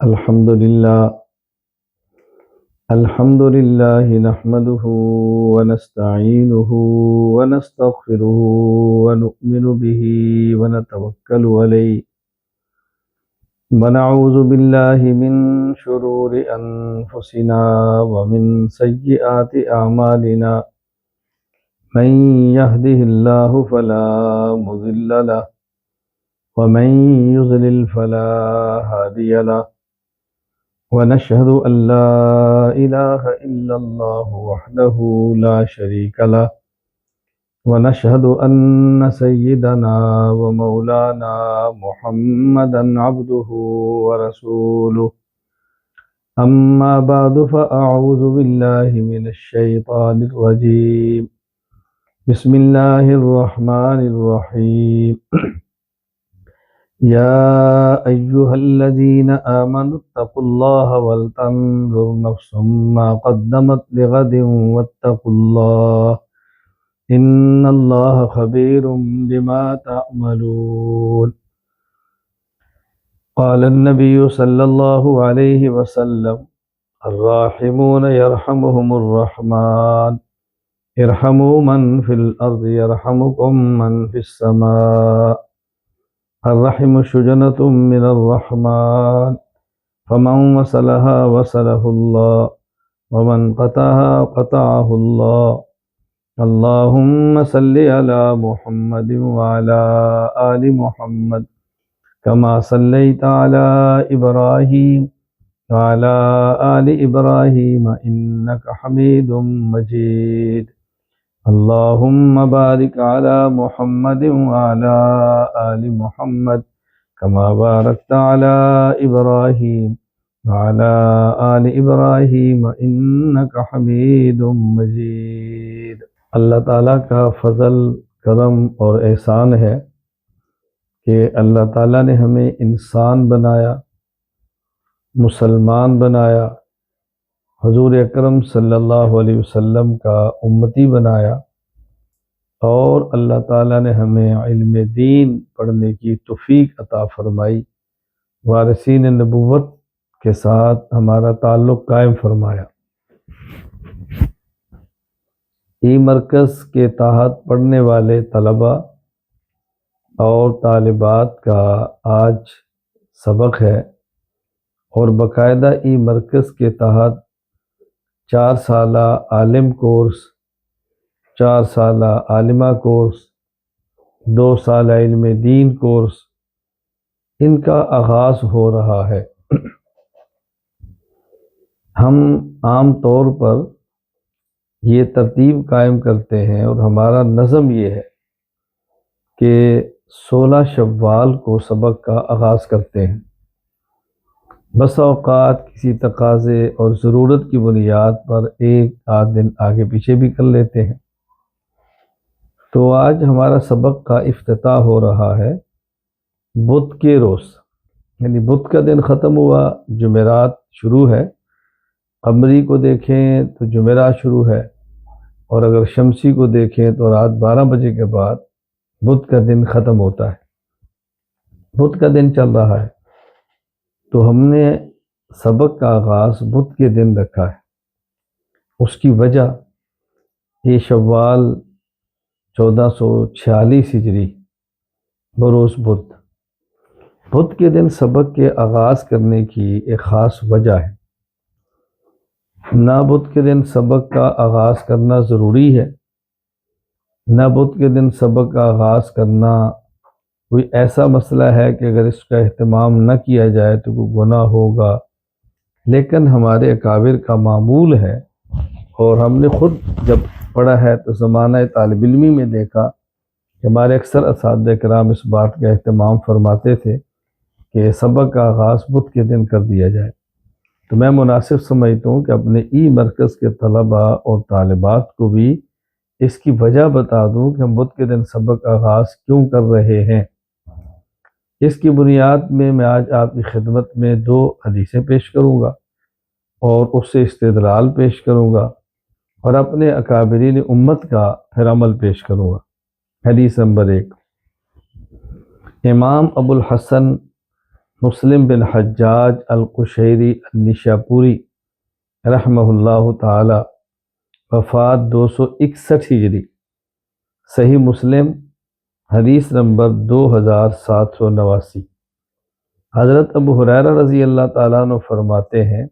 الحمد لله نحمده ونستعينه ونستغفره ونؤمن به ونتوكل عليه ونعوذ بالله من شرور أنفسنا ومن سيئات أعمالنا من يهده الله فلا مضل له ومن يضلل فلا هادي له ونشهد أن لا إله إلا الله وحده لا شريك له ونشهد أن سيدنا ومولانا محمدا عبده ورسوله أما بعد فأعوذ بالله من الشيطان الرجيم بسم الله الرحمن الرحيم يا أيها الذين آمنوا اتقوا الله ولتنظر نفس ما قدمت لغد واتقوا الله إن الله خبير بما تعملون قال النبي صلى الله عليه وسلم الراحمون يرحمهم الرحمن ارحموا من في الأرض يرحمكم من في السماء الرحم شجنة من الرحمن فمن وصلها وصله الله ومن قطعها قطعه الله اللهم صل على محمد وعلى آل محمد كما صليت على إبراهيم وعلى آل إبراهيم إنك حميد مجيد اللهم بارك على محمد وعلى آل محمد كما باركت على إبراهيم وعلى آل إبراهيم إنك حميد مجيد۔ اللہ تعالیٰ کا فضل، کرم اور احسان ہے کہ اللہ تعالیٰ نے ہمیں انسان بنایا، مسلمان بنایا، حضور اکرم صلی اللہ علیہ وسلم کا امتی بنایا، اور اللہ تعالیٰ نے ہمیں علم دین پڑھنے کی توفیق عطا فرمائی، وارثین نبوت کے ساتھ ہمارا تعلق قائم فرمایا۔ ای مرکز کے تحت پڑھنے والے طلباء اور طالبات کا آج سبق ہے، اور باقاعدہ ای مرکز کے تحت 4 سالہ عالم کورس، 4 سالہ عالمہ کورس، 2 سالہ علم دین کورس، ان کا آغاز ہو رہا ہے۔ ہم عام طور پر یہ ترتیب قائم کرتے ہیں اور ہمارا نظم یہ ہے کہ 16 شوال کو سبق کا آغاز کرتے ہیں۔ بس اوقات کسی تقاضے اور ضرورت کی بنیاد پر 1 دن آگے پیچھے بھی کر لیتے ہیں۔ تو آج ہمارا سبق کا افتتاح ہو رہا ہے بدھ کے روز، یعنی بدھ کا دن ختم ہوا، جمعرات شروع ہے۔ قمری کو دیکھیں تو جمعرات شروع ہے، اور اگر شمسی کو دیکھیں تو رات 12 بجے کے بعد بدھ کا دن ختم ہوتا ہے، بدھ کا دن چل رہا ہے۔ تو ہم نے سبق کا آغاز بدھ کے دن رکھا ہے۔ اس کی وجہ یہ شوال 1446 ہجری بروز بدھ کے دن سبق کے آغاز کرنے کی ایک خاص وجہ ہے۔ نہ بدھ کے دن سبق کا آغاز کرنا ضروری ہے، نہ بدھ کے دن سبق کا آغاز کرنا کوئی ایسا مسئلہ ہے کہ اگر اس کا اہتمام نہ کیا جائے تو کوئی گناہ ہوگا، لیکن ہمارے اکابر کا معمول ہے، اور ہم نے خود جب پڑھا ہے تو زمانہ طالب علمی میں دیکھا کہ ہمارے اکثر اساتذہ کرام اس بات کا اہتمام فرماتے تھے کہ سبق کا آغاز بدھ کے دن کر دیا جائے۔ تو میں مناسب سمجھتا ہوں کہ اپنے ای مرکز کے طلباء اور طالبات کو بھی اس کی وجہ بتا دوں کہ ہم بدھ کے دن سبق کا آغاز کیوں کر رہے ہیں۔ اس کی بنیاد میں آج آپ کی خدمت میں 2 حدیثیں پیش کروں گا، اور اس سے استدلال پیش کروں گا، اور اپنے اکابرین امت کا پھر عمل پیش کروں گا۔ حدیث نمبر 1، امام ابو الحسن مسلم بن حجاج القشیری النشاپوری رحمہ اللہ تعالی، وفات 261 ہجری، صحیح مسلم حدیث نمبر 2789۔ حضرت ابو ہریرہ رضی اللہ تعالیٰ عنہ فرماتے ہیں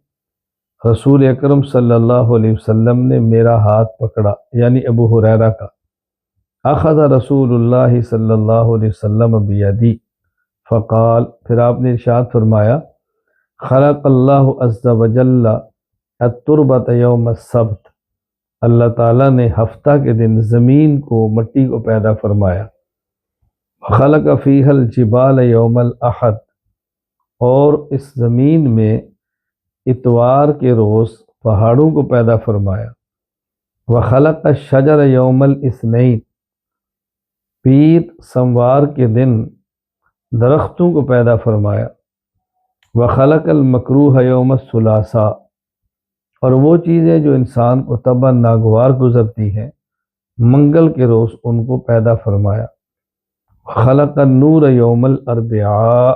رسول اکرم صلی اللہ علیہ وسلم نے میرا ہاتھ پکڑا، یعنی ابو ہریرہ کا۔ اخذ رسول اللہ صلی اللہ علیہ وسلم بیدی فقال، پھر آپ نے ارشاد فرمایا خلق اللہ عز وجل التربۃ یوم السبت، اللہ تعالیٰ نے ہفتہ کے دن زمین کو، مٹی کو پیدا فرمایا۔ خلق فیہ الجبال یوم الاحد، اور اس زمین میں اتوار کے روز پہاڑوں کو پیدا فرمایا۔ وخلق الشجر یوم الاثنین، پیر سموار کے دن درختوں کو پیدا فرمایا۔ وخلق المکروہ یوم الثلاثاء، اور وہ چیزیں جو انسان کو طبعا ناگوار گزرتی ہیں منگل کے روز ان کو پیدا فرمایا۔ وخلق النور یوم الاربعاء،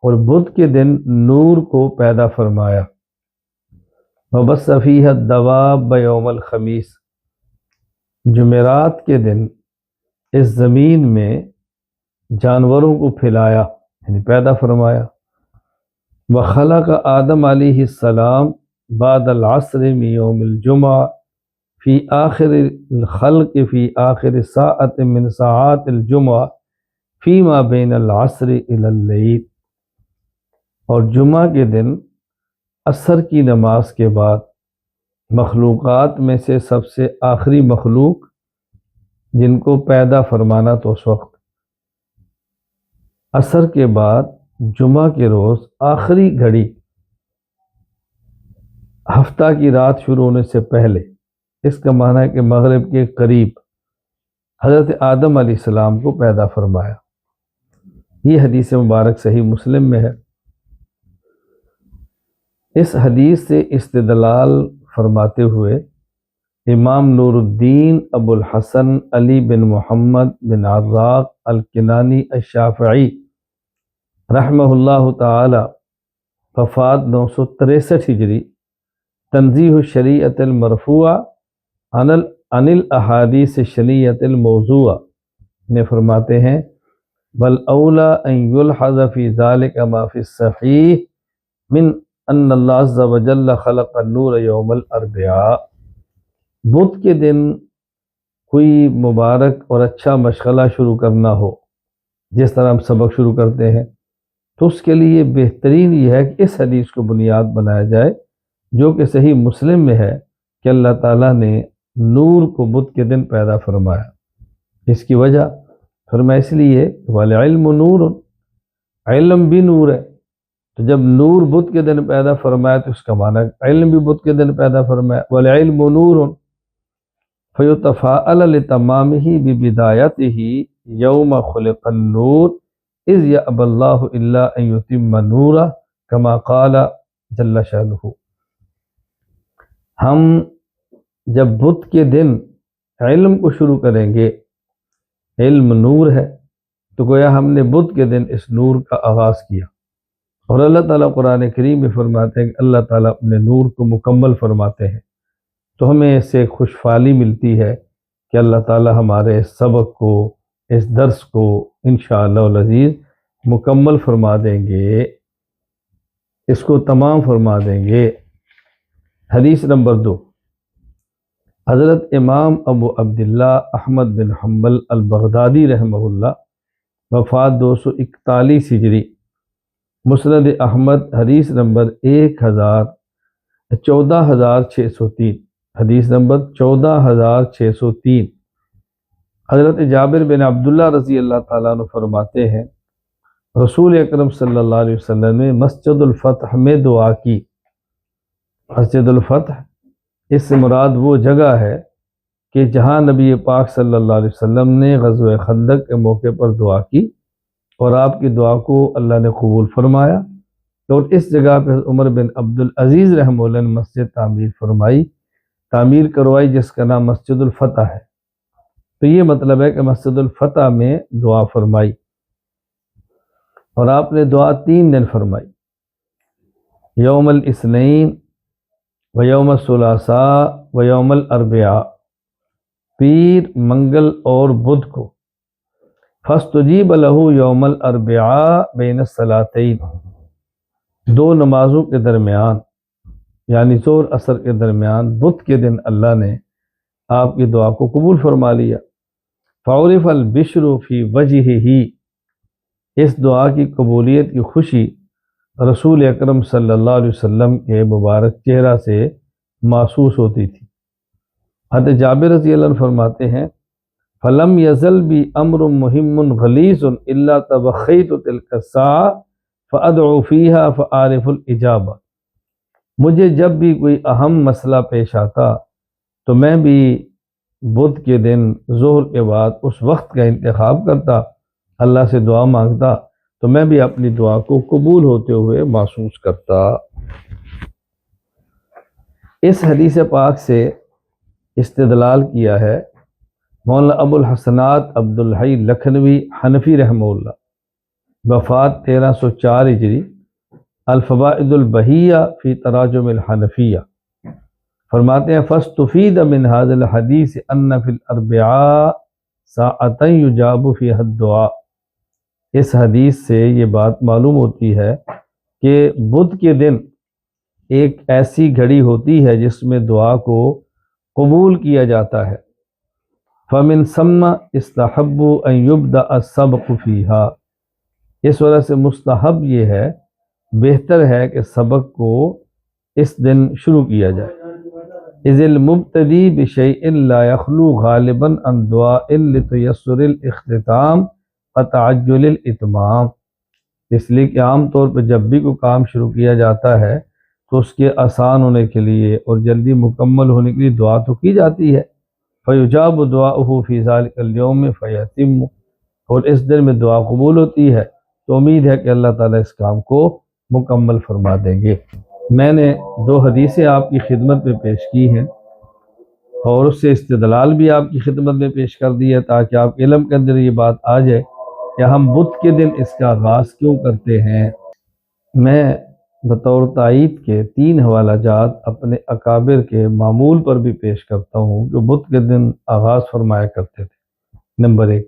اور بدھ کے دن نور کو پیدا فرمایا۔ وبث فیہ الدواب یوم الخمیس، جمعرات کے دن اس زمین میں جانوروں کو پھیلایا، یعنی پیدا فرمایا۔ وخلق آدم علیہ السلام بعد العصر من یوم الجمعہ فی آخر الخلق فی آخر ساعت من ساعات الجمعہ فیما بین العصر الی اللیل، اور جمعہ کے دن عصر کی نماز کے بعد مخلوقات میں سے سب سے آخری مخلوق جن کو پیدا فرمانا تو اس وقت عصر کے بعد جمعہ کے روز آخری گھڑی، ہفتہ کی رات شروع ہونے سے پہلے، اس کا معنی ہے کہ مغرب کے قریب حضرت آدم علیہ السلام کو پیدا فرمایا۔ یہ حدیث مبارک صحیح مسلم میں ہے۔ اس حدیث سے استدلال فرماتے ہوئے امام نور الدین ابو الحسن علی بن محمد بن عراق الکنانی الشافعی رحمہ اللہ تعالی، وفات 963 ہجری، تنزیہ الشریعت المرفوعہ عن الاحادیث الشنیعۃ الموضوعہ میں فرماتے ہیں بل اولا ان یلحظ فی ذلک ما فی الصحیح من ان اللہ عز وجل خلق النور یوم الاربعاء، بدھ کے دن کوئی مبارک اور اچھا مشغلہ شروع کرنا ہو، جس طرح ہم سبق شروع کرتے ہیں، تو اس کے لیے بہترین یہ ہے کہ اس حدیث کو بنیاد بنایا جائے جو کہ صحیح مسلم میں ہے کہ اللہ تعالیٰ نے نور کو بدھ کے دن پیدا فرمایا۔ اس کی وجہ فرمایا اس لیے والعلم نور، علم بھی نور ہے، تو جب نور بدھ کے دن پیدا فرمایا تو اس کا معنی علم بھی بدھ کے دن پیدا فرمایا۔ والعلم نور فیتفاعل لتمامہ ببدایتہ یوم خلق النور اذ یأبی اللہ الا ان یتم نورہ کما قال جل شانہ۔ ہم جب بدھ کے دن علم کو شروع کریں گے، علم نور ہے، تو گویا ہم نے بدھ کے دن اس نور کا آغاز کیا۔ اور اللہ تعالیٰ قرآن کریم میں فرماتے ہیں کہ اللہ تعالیٰ اپنے نور کو مکمل فرماتے ہیں، تو ہمیں اس سے خوشحالی ملتی ہے کہ اللہ تعالیٰ ہمارے اس سبق کو، اس درس کو انشاءاللہ العزیز مکمل فرما دیں گے، اس کو تمام فرما دیں گے۔ حدیث نمبر 2، حضرت امام ابو عبداللہ احمد بن حنبل البغدادی رحمہ اللہ، وفات 241 ہجری، مسند احمد حدیث نمبر 14603، حدیث نمبر 14603۔ حضرت جابر بن عبداللہ رضی اللہ تعالیٰ عنہ فرماتے ہیں رسول اکرم صلی اللہ علیہ وسلم نے مسجد الفتح میں دعا کی۔ مسجد الفتح اس سے مراد وہ جگہ ہے کہ جہاں نبی پاک صلی اللہ علیہ وسلم نے غزوہ خندق کے موقع پر دعا کی اور آپ کی دعا کو اللہ نے قبول فرمایا، اور اس جگہ پہ عمر بن عبدالعزیز رحمہ اللہ نے مسجد تعمیر کروائی جس کا نام مسجد الفتح ہے۔ تو یہ مطلب ہے کہ مسجد الفتح میں دعا فرمائی۔ اور آپ نے دعا 3 دن فرمائی، یوم الاثنین و یوم الثلاثاء و یوم الاربعاء، پیر، منگل اور بدھ کو۔ فاستجیب لہ یوم الاربعاء بین الصلاتین، 2 نمازوں کے درمیان، یعنی ظہر عصر کے درمیان بدھ کے دن اللہ نے آپ کی دعا کو قبول فرما لیا۔ فعرف البشر فی وجہہ، اس دعا کی قبولیت کی خوشی رسول اکرم صلی اللہ علیہ وسلم کے مبارک چہرہ سے محسوس ہوتی تھی۔ حضرت جابر رضی اللہ عنہ فرماتے ہیں، فلم یزل بی امر مہم غلیظ الا تبخیت تلک الساعہ فادعو فیہا فعارف الاجابہ، مجھے جب بھی کوئی اہم مسئلہ پیش آتا تو میں بھی بدھ کے دن ظہر کے بعد اس وقت کا انتخاب کرتا، اللہ سے دعا مانگتا، تو میں بھی اپنی دعا کو قبول ہوتے ہوئے محسوس کرتا۔ اس حدیث پاک سے استدلال کیا ہے مولانا ابو الحسنات عبدالحی لکھنوی حنفی رحمہ اللہ، وفات 1304 ہجری، الفوائد البہیہ فی تراجم الحنفیہ، فرماتے ہیں فاستفید من هذا الحدیث ان فی الاربعاء ساعتین یجاب فیہا الدعاء، اس حدیث سے یہ بات معلوم ہوتی ہے کہ بدھ کے دن ایک ایسی گھڑی ہوتی ہے جس میں دعا کو قبول کیا جاتا ہے۔ فمن ثم استحب ان یبدأ السبق فیہا، اس وجہ سے مستحب یہ ہے، بہتر ہے کہ سبق کو اس دن شروع کیا جائے۔ اذ المبتدی بشیء لا یخلو غالبا عن دعاء لتیسر الاختتام وتعجل الاتمام، اس لیے کہ عام طور پہ جب بھی کوئی کام شروع کیا جاتا ہے تو اس کے آسان ہونے کے لیے اور جلدی مکمل ہونے کے لیے دعا تو کی جاتی ہے۔ فیجاب دعاؤہ فی ذلک اليوم فیتم، اور اس دن میں دعا قبول ہوتی ہے تو امید ہے کہ اللہ تعالیٰ اس کام کو مکمل فرما دیں گے۔ میں نے 2 حدیثیں آپ کی خدمت میں پیش کی ہیں اور اس سے استدلال بھی آپ کی خدمت میں پیش کر دی ہے تاکہ آپ کے علم کے اندر یہ بات آ جائے کہ ہم بدھ کے دن اس کا آغاز کیوں کرتے ہیں۔ میں بطور تائید کے 3 حوالہ جات اپنے اکابر کے معمول پر بھی پیش کرتا ہوں کہ بدھ کے دن آغاز فرمایا کرتے تھے۔ نمبر 1،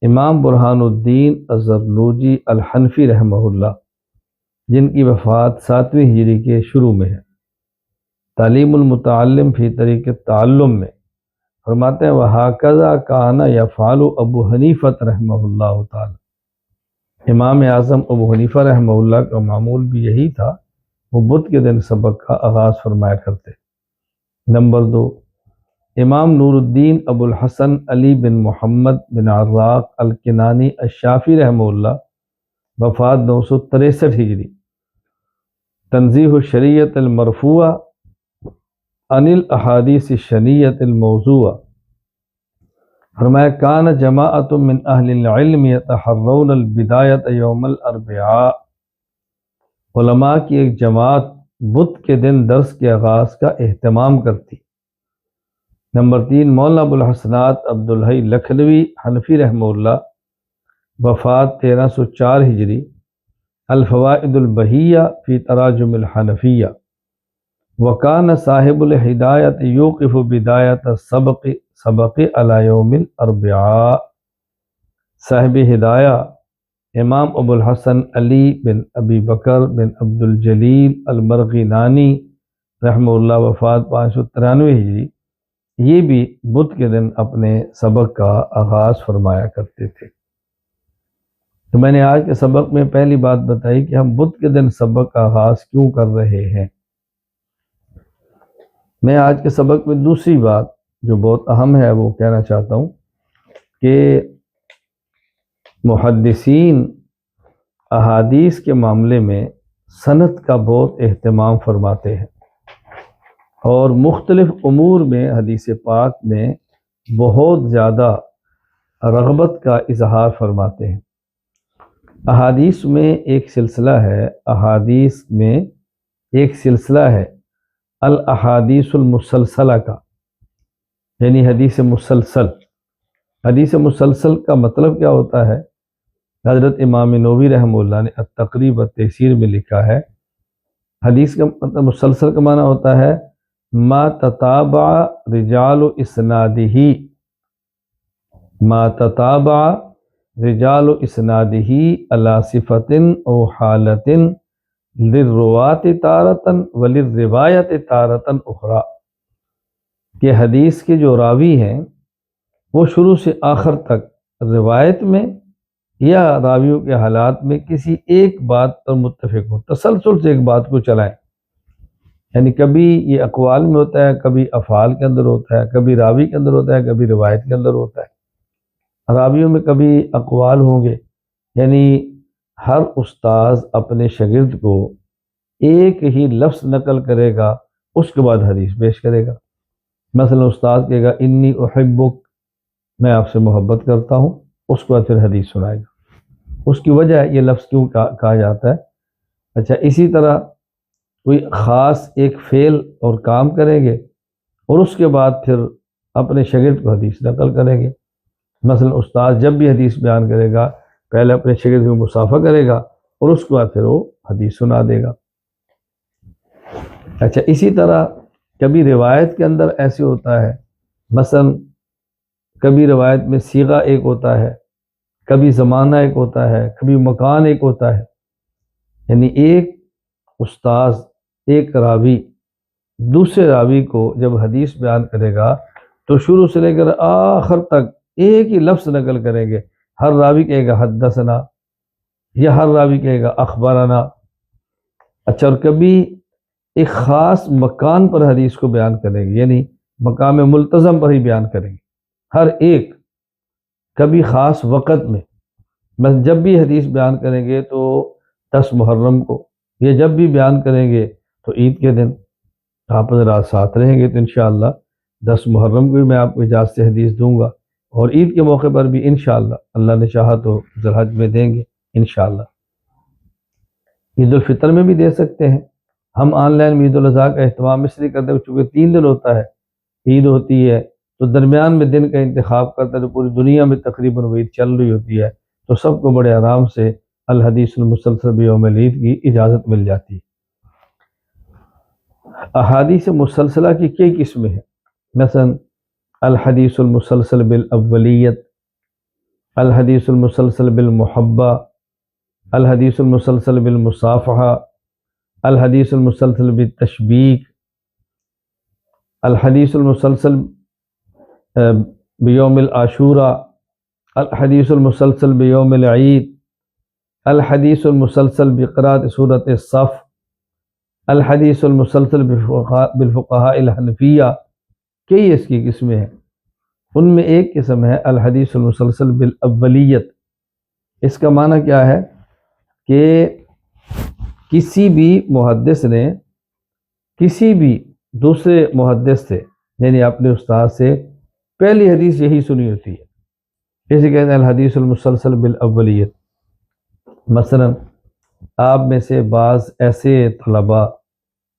امام برہان الدین الزرنوجی الحنفی رحمہ اللہ، جن کی وفات 7ویں ہجری کے شروع میں ہے، تعلیم المتعلم فی طریق تعلم میں فرماتے ہیں وَهَكَذَا كَانَ يَفْعَلُ ابو حنیفہ رحمہ اللہ تعالی، امام اعظم ابو حنیفہ رحمہ اللہ کا معمول بھی یہی تھا، وہ بدھ کے دن سبق کا آغاز فرمایا کرتے۔ نمبر 2، امام نور الدین ابو الحسن علی بن محمد بن عراق الکنانی الشافعی رحمہ اللہ، وفات 963 ہجری، تنزیہ الشریعت المرفوعہ عن الاحادیث الشنیعۃ الموضوعہ، فرمایا کان جماعت من اہل العلم یتحرون البدایۃ یوم الاربعاء، علماء کی ایک جماعت بدھ کے دن درس کے آغاز کا اہتمام کرتی۔ نمبر 3، مولانا ابو الحسنات عبدالحی لکھنوی حنفی رحمہ اللہ، وفات 1304 ہجری، الفوائد البہیہ فی تراجم الحنفیہ، وکان صاحب الہدایت یوقف بدایت سبق علی یوم الاربعاء، صاحب ہدایہ امام ابو الحسن علی بن ابی بکر بن عبد الجلیل المرغینانی رحمہ اللہ، وفات 593 ہجری، یہ بھی بدھ کے دن اپنے سبق کا آغاز فرمایا کرتے تھے۔ تو میں نے آج کے سبق میں پہلی بات بتائی کہ ہم بدھ کے دن سبق کا آغاز کیوں کر رہے ہیں۔ میں آج کے سبق میں دوسری بات جو بہت اہم ہے وہ کہنا چاہتا ہوں کہ محدثین احادیث کے معاملے میں سند کا بہت اہتمام فرماتے ہیں اور مختلف امور میں حدیث پاک میں بہت زیادہ رغبت کا اظہار فرماتے ہیں۔ احادیث میں ایک سلسلہ ہے الاحادیث المسلسلہ کا، یعنی حدیث مسلسل۔ حدیث مسلسل کا مطلب کیا ہوتا ہے حضرت امام نووی رحمہ اللہ نے التقریب التیسیر میں لکھا ہے، حدیث کا مطلب مسلسل کا معنی ہوتا ہے ما تتابع رجال اسنادہ، ما تتابع رجال اسنادہ علی صفت او حالت للروات تارتن وللروایت تارتن اخرى، کہ حدیث کے جو راوی ہیں وہ شروع سے آخر تک روایت میں یا راویوں کے حالات میں کسی ایک بات پر متفق ہو، تسلسل سے ایک بات کو چلائیں، یعنی کبھی یہ اقوال میں ہوتا ہے، کبھی افعال کے اندر ہوتا ہے، کبھی راوی کے اندر ہوتا ہے، کبھی روایت کے اندر ہوتا ہے۔ راویوں میں کبھی اقوال ہوں گے، یعنی ہر استاذ اپنے شاگرد کو ایک ہی لفظ نقل کرے گا، اس کے بعد حدیث پیش کرے گا۔ مثلا استاذ کہے گا انی احبک، میں آپ سے محبت کرتا ہوں، اس کے بعد پھر حدیث سنائے گا۔ اس کی وجہ یہ لفظ کیوں کہا جاتا ہے۔ اچھا، اسی طرح کوئی خاص ایک فعل اور کام کریں گے اور اس کے بعد پھر اپنے شاگرد کو حدیث نقل کریں گے۔ مثلا استاذ جب بھی حدیث بیان کرے گا پہلے اپنے شاگرد کو مصافحہ کرے گا اور اس کے بعد پھر وہ حدیث سنا دے گا۔ اچھا، اسی طرح کبھی روایت کے اندر ایسے ہوتا ہے، مثلا کبھی روایت میں صیغہ ایک ہوتا ہے، کبھی زمانہ ایک ہوتا ہے، کبھی مکان ایک ہوتا ہے، یعنی ایک استاذ ایک راوی دوسرے راوی کو جب حدیث بیان کرے گا تو شروع سے لے کر آخر تک ایک ہی لفظ نقل کریں گے۔ ہر راوی کہے گا حدثنا یا ہر راوی کہے گا اخبرنا۔ اچھا، اور کبھی ایک خاص مکان پر حدیث کو بیان کریں گے، یعنی مقام ملتزم پر ہی بیان کریں گے ہر ایک، کبھی خاص وقت میں، بس جب بھی حدیث بیان کریں گے تو 10 محرم کو، یہ جب بھی بیان کریں گے تو عید کے دن آپ حضرات ساتھ رہیں گے تو انشاءاللہ 10 محرم کو بھی میں آپ کو اجازت سے حدیث دوں گا، اور عید کے موقع پر بھی انشاءاللہ اللہ نے چاہا تو ذی الحج میں دیں گے انشاءاللہ۔ عید الفطر میں بھی دے سکتے ہیں۔ ہم آن لائن عید الاضحیٰ کا اہتمام اس لیے کرتے ہیں چونکہ 3 دن ہوتا ہے، عید ہوتی ہے تو درمیان میں دن کا انتخاب کرتا ہے، تو پوری دنیا میں تقریباً وہ عید چل رہی ہوتی ہے، تو سب کو بڑے آرام سے الحدیث المسلسل بیوم العید کی اجازت مل جاتی ہے۔ احادیث مسلسلہ کی کئی قسمیں ہیں، مثلا الحدیث المسلسل بالاولیت، الحدیث المسلسل بالمحبہ، الحدیث المسلسل بالمصافحہ، الحدیث المسلسل بالتشبیک، الحدیث المسلسل بیوم العاشورہ، الحدیث المسلسل بیوم العید، الحدیث المسلسل بقراءۃ سورۃ الصف، الحدیث المسلسل بالفقہاء الحنفیہ، کئی اس کی قسمیں ہیں۔ ان میں ایک قسم ہے الحدیث المسلسل بالاولیت۔ اس کا معنی کیا ہے کہ کسی بھی محدث نے کسی بھی دوسرے محدث سے، یعنی اپنے استاد سے پہلی حدیث یہی سنی ہوتی ہے، اسے کہتے ہیں الحدیث المسلسل بالاولیت۔ مثلا آپ میں سے بعض ایسے طلباء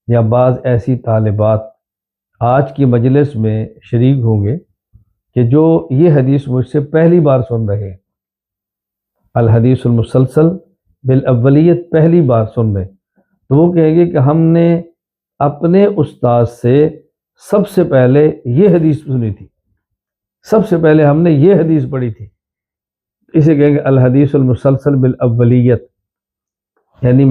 یا بعض ایسی طالبات آج کی مجلس میں شریک ہوں گے کہ جو یہ حدیث مجھ سے پہلی بار سن رہے ہیں، الحدیث المسلسل بالاولیت پہلی بار سن رہے ہیں، تو وہ کہیں گے کہ ہم نے اپنے استاد سے سب سے پہلے یہ حدیث سنی تھی، سب سے پہلے ہم نے یہ حدیث پڑھی تھی، اسے کہیں گے الحدیث المسلسل بالاولیت۔ یعنی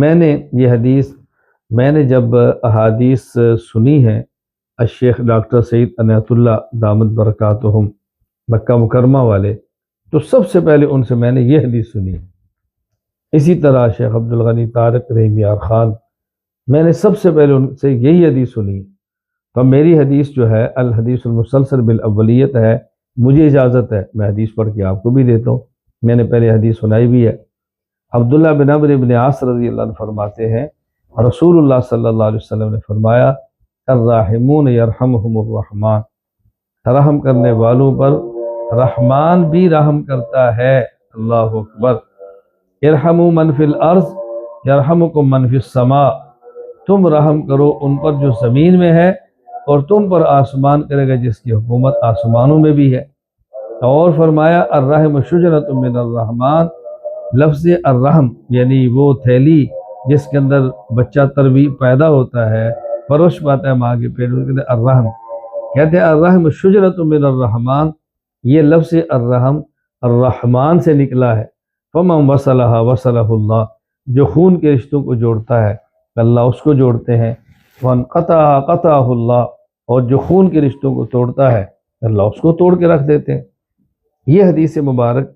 میں نے جب احادیث سنی ہیں الشیخ ڈاکٹر سعید عنایت اللہ دامت برکاتہم مکہ مکرمہ والے، تو سب سے پہلے ان سے میں نے یہ حدیث سنی ہے۔ اسی طرح شیخ عبدالغنی طارق رحیم یار خان، میں نے سب سے پہلے ان سے یہی حدیث سنی ہے، تو میری حدیث جو ہے الحدیث المسلسل بالاولیت ہے، مجھے اجازت ہے میں حدیث پڑھ کے آپ کو بھی دیتا ہوں، میں نے پہلے حدیث سنائی بھی ہے۔ عبداللہ بن عمرو بن عاص رضی اللہ عنہ فرماتے ہیں رسول اللہ صلی اللہ علیہ وسلم نے فرمایا الراحمون یرحمہم الرحمن، رحم کرنے والوں پر رحمان بھی رحم کرتا ہے۔ اللہ اکبر۔ ارحموا من فی الارض یرحمکم من فی السماء، تم رحم کرو ان پر جو زمین میں ہے اور تم پر آسمان کرے گا جس کی حکومت آسمانوں میں بھی ہے۔ اور فرمایا الرحم شجرۃ من الرحمن لفظ الرحم یعنی وہ تھیلی جس کے اندر بچہ پیدا ہوتا ہے، پرورش پاتا ہے ماں کے پیٹ میں، کہتے ہیں الرحم، کہتے ہیں الرحم شجرۃ من الرحمن، یہ لفظ الرحم الرحمن سے نکلا ہے۔ فمن وصلها وصلہ اللہ، جو خون کے رشتوں کو جوڑتا ہے اللہ اس کو جوڑتے ہیں، وانقطع قطعہ اللہ، اور جو خون کے رشتوں کو توڑتا ہے اللہ اس کو توڑ کے رکھ دیتے ہیں۔ یہ حدیث مبارک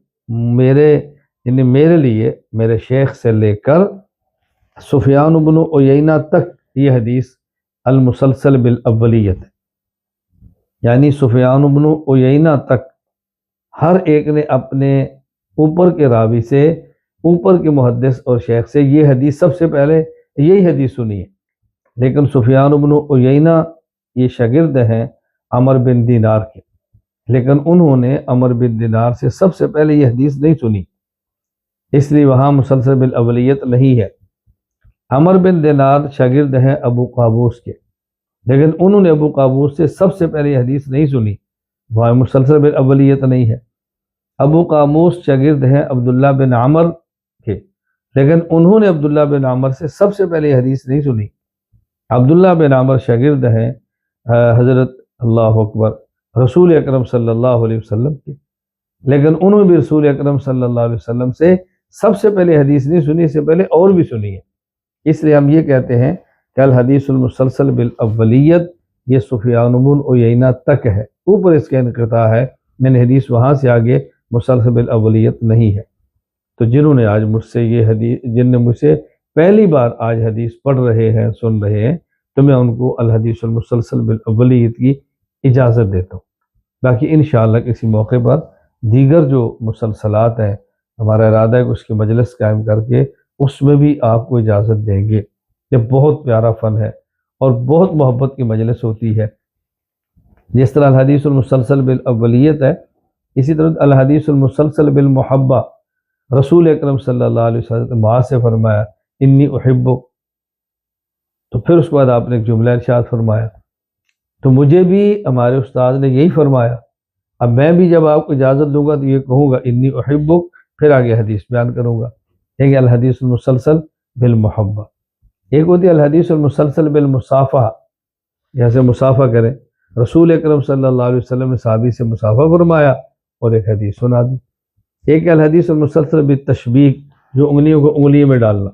میرے لیے میرے شیخ سے لے کر سفیان بن عیینہ تک یہ حدیث المسلسل بالاولیت، یعنی سفیان بن عیینہ تک ہر ایک نے اپنے اوپر کے راوی سے، اوپر کے محدث اور شیخ سے یہ حدیث سب سے پہلے یہی حدیث سنی ہے۔ لیکن سفیان بن عیینہ یہ شاگرد ہیں عمر بن دینار کے، لیکن انہوں نے عمر بن دینار سے سب سے پہلے یہ حدیث نہیں سنی، اس لیے وہاں مسلسل بالاولیت نہیں ہے۔ عمر بن دینار شاگرد ہیں ابو قابوس کے، لیکن انہوں نے ابو قابوس سے سب سے پہلے یہ حدیث نہیں سنی، وہاں مسلسل بالاولیت نہیں ہے۔ ابو قابوس شاگرد ہیں عبداللہ بن عمر کے، لیکن انہوں نے عبداللہ بن عمر سے سب سے پہلے یہ حدیث نہیں سنی۔ عبداللہ بن عمر شاگرد ہیں حضرت اللہ اکبر رسول اکرم صلی اللہ علیہ وسلم کی، لیکن انہوں نے بھی رسول اکرم صلی اللہ علیہ وسلم سے سب سے پہلے حدیث نہیں سنی، اس سے پہلے اور بھی سنی ہے۔ اس لیے ہم یہ کہتے ہیں کہ الحدیث المسلسل بالاولیت یہ سفیان بن عیینہ تک ہے، اوپر اس کا انقطاع ہے، میں نے حدیث وہاں سے آگے مسلسل بالاولیت نہیں ہے۔ تو جنہوں نے آج مجھ سے یہ حدیث، جن نے مجھ سے پہلی بار آج حدیث پڑھ رہے ہیں، سن رہے ہیں، تو میں ان کو الحدیث المسلسل بالاولیت کی اجازت دیتا ہوں۔ باقی انشاءاللہ کسی موقع پر دیگر جو مسلسلات ہیں ہمارا ارادہ ہے کہ اس کی مجلس قائم کر کے اس میں بھی آپ کو اجازت دیں گے۔ یہ بہت پیارا فن ہے اور بہت محبت کی مجلس ہوتی ہے۔ جس طرح الحدیث المسلسل بالاولیت ہے، اسی طرح الحدیث المسلسل بالمحبہ، رسول اکرم صلی اللہ علیہ وسلم معاذ سے فرمایا انی احبک، تو پھر اس کے بعد آپ نے ایک جملہ ارشاد فرمایا، تو مجھے بھی ہمارے استاد نے یہی فرمایا، اب میں بھی جب آپ کو اجازت دوں گا تو یہ کہوں گا انی احبک، پھر آگے حدیث بیان کروں گا۔ ایک الحدیث المسلسل بالمحبہ، ایک ہوتی ہے الحدیث المسلسل بالمصافحہ، جیسے مصافحہ کریں، رسول اکرم صلی اللہ علیہ وسلم نے صحابی سے مصافحہ فرمایا اور ایک حدیث سنا دی۔ ایک الحدیث المسلسل بالتشبیک، جو انگلیوں کو انگلی میں ڈالنا،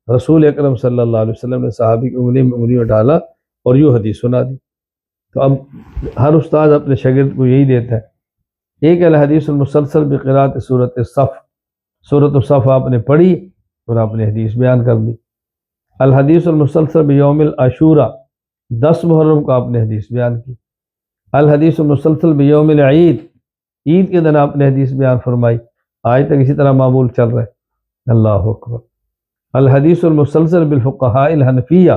رسول اکرم صلی اللہ علیہ وسلم نے صحابی کی انگلی میں انگلی میں ڈالا اور یوں حدیث سنا دی۔ تو اب ہر استاد اپنے شاگرد کو یہی دیتا ہے۔ ایک الحدیث المسلسل بقراءت سورۃ الصف، سورۃ الصف آپ نے پڑھی اور آپ نے حدیث بیان کر دی۔ الحدیث المسلسل بیوم العاشورہ، 10 محرم کو آپ نے حدیث بیان کی۔ الحدیث المسلسل بیوم العید، عید کے دن آپ نے حدیث بیان فرمائی، آج تک اسی طرح معمول چل رہا ہے۔ اللہ اکبر۔ الحدیث المسلسل بالفقہاء الحنفیہ،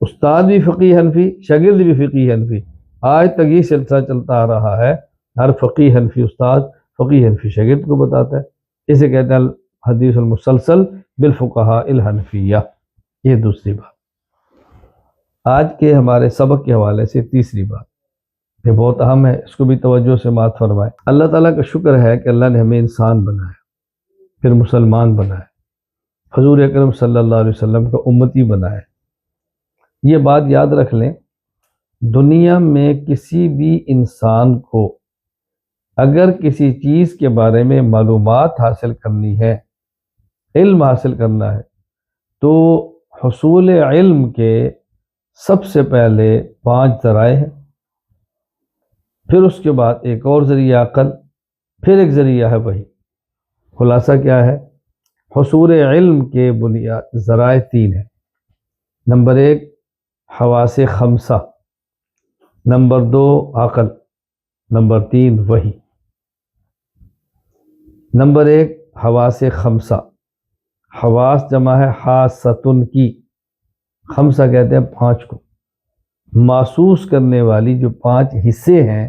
استاد بھی فقی حنفی، شاگرد بھی فقی حنفی، آج تک یہ سلسلہ چلتا آ رہا ہے، ہر فقی حنفی استاد فقی حنفی شاگرد کو بتاتا ہے، اسے کہتے ہیں الحدیث المسلسل بالفقہاء الحنفیہ۔ یہ دوسری بات۔ آج کے ہمارے سبق کے حوالے سے تیسری بات، یہ بہت اہم ہے، اس کو بھی توجہ سے مات فرمائے۔ اللہ تعالیٰ کا شکر ہے کہ اللہ نے ہمیں انسان بنایا، پھر مسلمان بنایا، حضور اکرم صلی اللہ علیہ وسلم کا امتی بنایا۔ یہ بات یاد رکھ لیں، دنیا میں کسی بھی انسان کو اگر کسی چیز کے بارے میں معلومات حاصل کرنی ہے، علم حاصل کرنا ہے، تو حصول علم کے سب سے پہلے 5 ذرائع ہیں، پھر اس کے بعد ایک اور ذریعہ عقل، پھر ایک ذریعہ ہے وحی۔ خلاصہ کیا ہے؟ حصول علم کے بنیاد ذرائع 3 ہیں۔ نمبر 1 حواس 5، نمبر 2 عقل، نمبر 3 وحی۔ نمبر 1 حواس 5، حواس جمع ہے حاستن کی، 5 کہتے ہیں 5 کو، محسوس کرنے والی جو 5 حصے ہیں،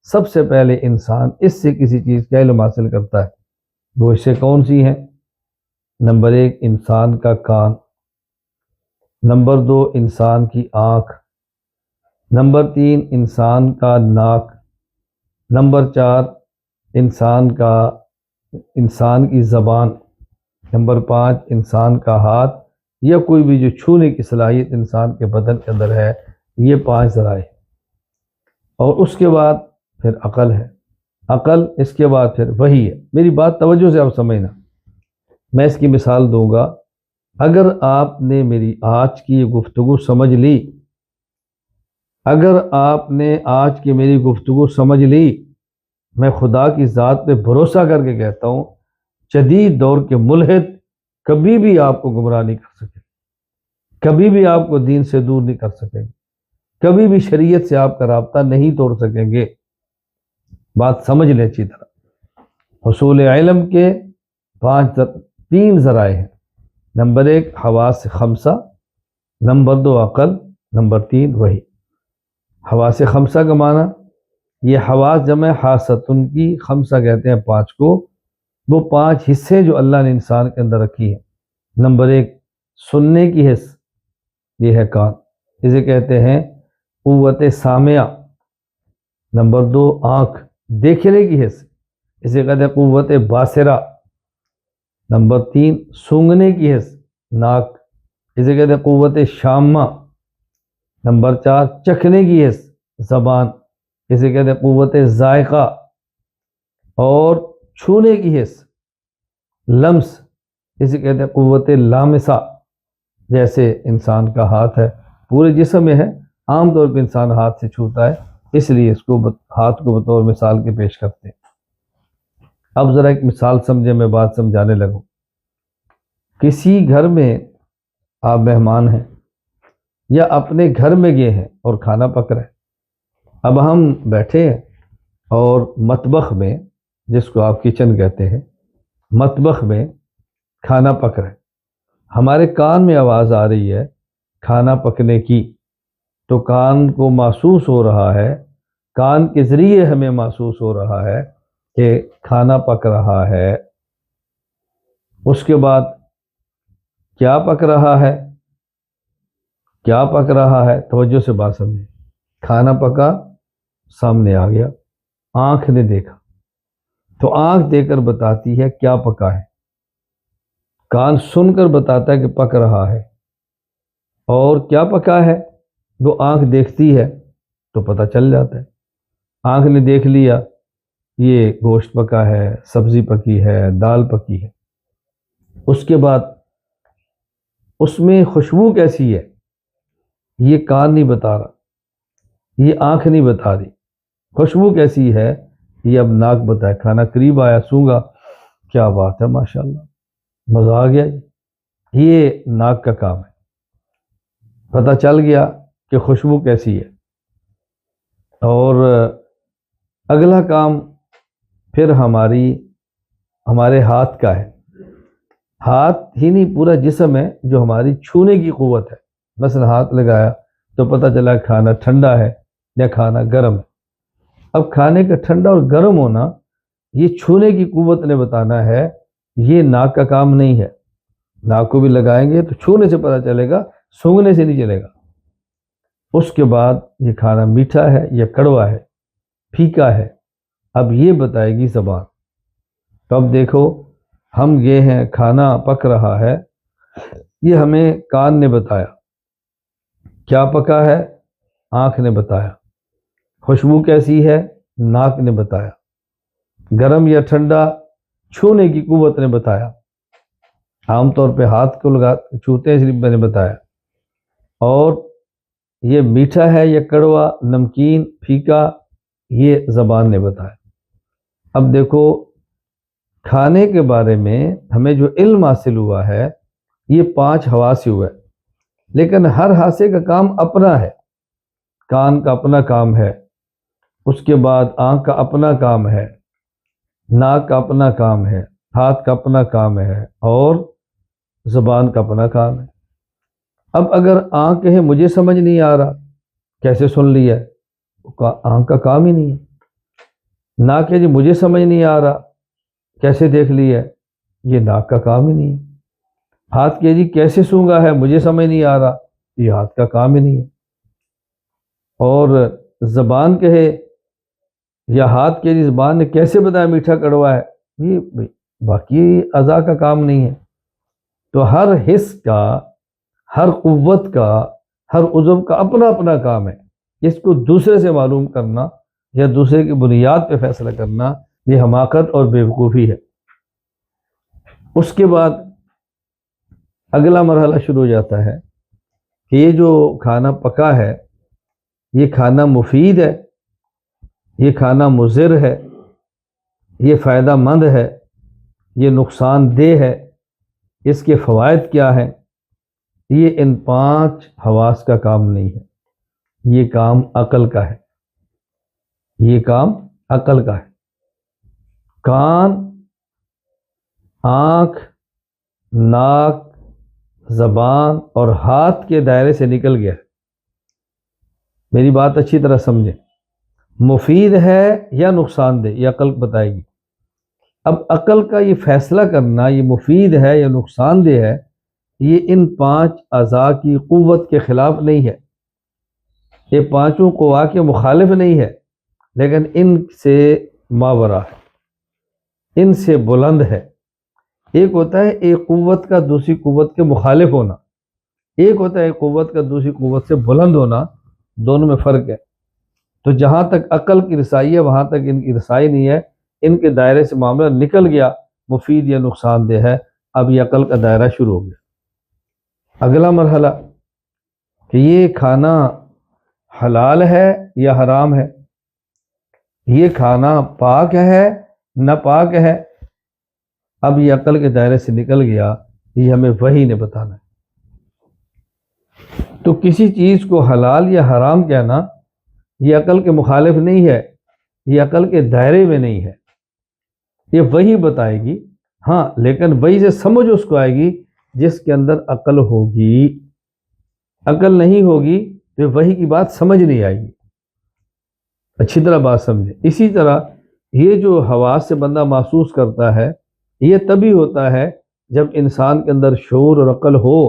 سب سے پہلے انسان اس سے کسی چیز کا علم حاصل کرتا ہے۔ وہ حصے کون سی ہیں؟ نمبر 1 انسان کا کان، نمبر 2 انسان کی آنکھ، نمبر 3 انسان کا ناک، نمبر 4 انسان کا انسان کی زبان، نمبر 5 انسان کا ہاتھ یا کوئی بھی جو چھونے کی صلاحیت انسان کے بدن کے اندر ہے، یہ 5 ذرائع، اور اس کے بعد پھر عقل ہے، عقل، اس کے بعد پھر وحی ہے۔ میری بات توجہ سے آپ سمجھنا، میں اس کی مثال دوں گا۔ اگر آپ نے میری آج کی یہ گفتگو سمجھ لی، اگر آپ نے آج کی میری گفتگو سمجھ لی، میں خدا کی ذات پہ بھروسہ کر کے کہتا ہوں، جدید دور کے ملحد کبھی بھی آپ کو گمراہ نہیں کر سکے، کبھی بھی آپ کو دین سے دور نہیں کر سکیں گے، کبھی بھی شریعت سے آپ کا رابطہ نہیں توڑ سکیں گے۔ بات سمجھ لیں اچھی طرح۔ حصول علم کے 3 ذرائع ہیں، نمبر 1 حواس خمسہ، نمبر 2 عقل، نمبر 3 وحی۔ حواس خمسہ کا معنی، یہ حواس جمع حاستن کی، خمسہ کہتے ہیں 5 کو، وہ 5 حصے جو اللہ نے انسان کے اندر رکھی ہیں۔ نمبر 1 سننے کی حص، یہ ہے کان، اسے کہتے ہیں قوت سامعہ۔ نمبر 2 آنکھ، دیکھنے کی حص، اسے کہتے ہیں قوت باصرہ۔ نمبر 3 سونگھنے کی حص، ناک، اسے کہتے ہیں قوت شامہ۔ نمبر 4 چکھنے کی حص، زبان، اسے کہتے ہیں قوت ذائقہ۔ اور چھونے کی حص، لمس، اسے کہتے ہیں قوت لامسہ۔ جیسے انسان کا ہاتھ ہے، پورے جسم میں ہے، عام طور پہ انسان ہاتھ سے چھوتا ہے، اس لیے اس کو ہاتھ کو بطور مثال کے پیش کرتے ہیں۔ اب ذرا ایک مثال سمجھے، میں بات سمجھانے لگوں۔ کسی گھر میں آپ مہمان ہیں یا اپنے گھر میں گئے ہیں اور کھانا پک رہا ہے۔ اب ہم بیٹھے ہیں اور مطبخ میں، جس کو آپ کچن کہتے ہیں، مطبخ میں کھانا پک رہا ہے، ہمارے کان میں آواز آ رہی ہے کھانا پکنے کی، تو کان کو محسوس ہو رہا ہے، کان کے ذریعے ہمیں محسوس ہو رہا ہے کہ کھانا پک رہا ہے۔ اس کے بعد کیا پک رہا ہے؟ کیا پک رہا ہے؟ توجہ سے بات سمجھیں۔ کھانا پکا، سامنے آ گیا، آنکھ نے دیکھا، تو آنکھ دے کر بتاتی ہے کیا پکا ہے، کان سن کر بتاتا ہے کہ پک رہا ہے، اور کیا پکا ہے وہ آنکھ دیکھتی ہے تو پتہ چل جاتا ہے۔ آنکھ نے دیکھ لیا یہ گوشت پکا ہے، سبزی پکی ہے، دال پکی ہے۔ اس کے بعد اس میں خوشبو کیسی ہے، یہ کان نہیں بتا رہا، یہ آنکھ نہیں بتا رہی۔ خوشبو کیسی ہے، یہ اب ناک بتائے۔ کھانا قریب آیا، سونگا، کیا بات ہے، ماشاءاللہ، مزہ آ گیا، یہ ناک کا کام ہے۔ پتہ چل گیا کہ خوشبو کیسی ہے۔ اور اگلا کام پھر ہمارے ہاتھ کا ہے۔ ہاتھ ہی نہیں، پورا جسم ہے جو ہماری چھونے کی قوت ہے۔ مثلا ہاتھ لگایا تو پتہ چلا کھانا ٹھنڈا ہے یا کھانا گرم ہے۔ اب کھانے کا ٹھنڈا اور گرم ہونا یہ چھونے کی قوت نے بتانا ہے، یہ ناک کا کام نہیں ہے۔ ناک کو بھی لگائیں گے تو چھونے سے پتہ چلے گا، سونگھنے سے نہیں چلے گا۔ اس کے بعد یہ کھانا میٹھا ہے یا کڑوا ہے، پھیکا ہے، اب یہ بتائے گی زبان۔ تو اب دیکھو، ہم یہ ہیں، کھانا پک رہا ہے، یہ ہمیں کان نے بتایا، کیا پکا ہے آنکھ نے بتایا، خوشبو کیسی ہے ناک نے بتایا، گرم یا ٹھنڈا چھونے کی قوت نے بتایا۔ عام طور پہ ہاتھ کو چھوتے ہیں، اس لیے میں نے بتایا۔ اور یہ میٹھا ہے یا کڑوا، نمکین، پھیکا، یہ زبان نے بتایا۔ اب دیکھو، کھانے کے بارے میں ہمیں جو علم حاصل ہوا ہے یہ 5 حواس سے ہوا ہے، لیکن ہر حاسے کا کام اپنا ہے۔ کان کا اپنا کام ہے، اس کے بعد آنکھ کا اپنا کام ہے، ناک کا اپنا کام ہے، ہاتھ کا اپنا کام ہے، اور زبان کا اپنا کام ہے۔ اب اگر آنکھ کہے مجھے سمجھ نہیں آ رہا، کیسے سن لیا ہے؟ آنکھ کا کام ہی نہیں ہے۔ ناک کہے جی مجھے سمجھ نہیں آ رہا، کیسے دیکھ لیا ہے؟ یہ ناک کا کام ہی نہیں ہے۔ ہاتھ کہے جی کیسے سونگا ہے، مجھے سمجھ نہیں آ رہا، یہ ہاتھ کا کام ہی نہیں ہے۔ اور زبان کہے یا ہاتھ کہے جی زبان نے کیسے بتایا میٹھا کڑوا ہے، یہ باقی اعضاء کا کام نہیں ہے. تو ہر حس کا، ہر قوت کا، ہر عضو کا اپنا اپنا کام ہے. اس کو دوسرے سے معلوم کرنا یا دوسرے کی بنیاد پہ فیصلہ کرنا یہ حماقت اور بیوقوفی ہے. اس کے بعد اگلا مرحلہ شروع ہو جاتا ہے کہ یہ جو کھانا پکا ہے یہ کھانا مفید ہے، یہ کھانا مضر ہے، یہ فائدہ مند ہے، یہ نقصان دہ ہے، اس کے فوائد کیا ہیں. یہ ان 5 حواس کا کام نہیں ہے، یہ کام عقل کا ہے. یہ کام عقل کا ہے. کان، آنکھ، ناک، زبان اور ہاتھ کے دائرے سے نکل گیا. میری بات اچھی طرح سمجھیں. مفید ہے یا نقصان دہ یہ عقل بتائے گی. اب عقل کا یہ فیصلہ کرنا یہ مفید ہے یا نقصان دہ ہے یہ ان 5 اعضاء کی قوت کے خلاف نہیں ہے، یہ 5 قوا کے مخالف نہیں ہے، لیکن ان سے ماورا ہے، ان سے بلند ہے. ایک ہوتا ہے ایک قوت کا دوسری قوت کے مخالف ہونا، ایک ہوتا ہے ایک قوت کا دوسری قوت سے بلند ہونا، دونوں میں فرق ہے. تو جہاں تک عقل کی رسائی ہے وہاں تک ان کی رسائی نہیں ہے. ان کے دائرے سے معاملہ نکل گیا، مفید یا نقصان دہ ہے، اب یہ عقل کا دائرہ شروع ہو گیا. اگلا مرحلہ کہ یہ کھانا حلال ہے یا حرام ہے، یہ کھانا پاک ہے ناپاک ہے. اب یہ عقل کے دائرے سے نکل گیا، یہ ہمیں وحی نے بتانا ہے. تو کسی چیز کو حلال یا حرام کہنا یہ عقل کے مخالف نہیں ہے، یہ عقل کے دائرے میں نہیں ہے، یہ وحی بتائے گی. ہاں لیکن وحی سے سمجھ اس کو آئے گی جس کے اندر عقل ہوگی. عقل نہیں ہوگی تو وحی کی بات سمجھ نہیں آئے گی. اچھی طرح بات سمجھیں. اسی طرح یہ جو حواس سے بندہ محسوس کرتا ہے یہ تبھی ہوتا ہے جب انسان کے اندر شعور اور عقل ہو.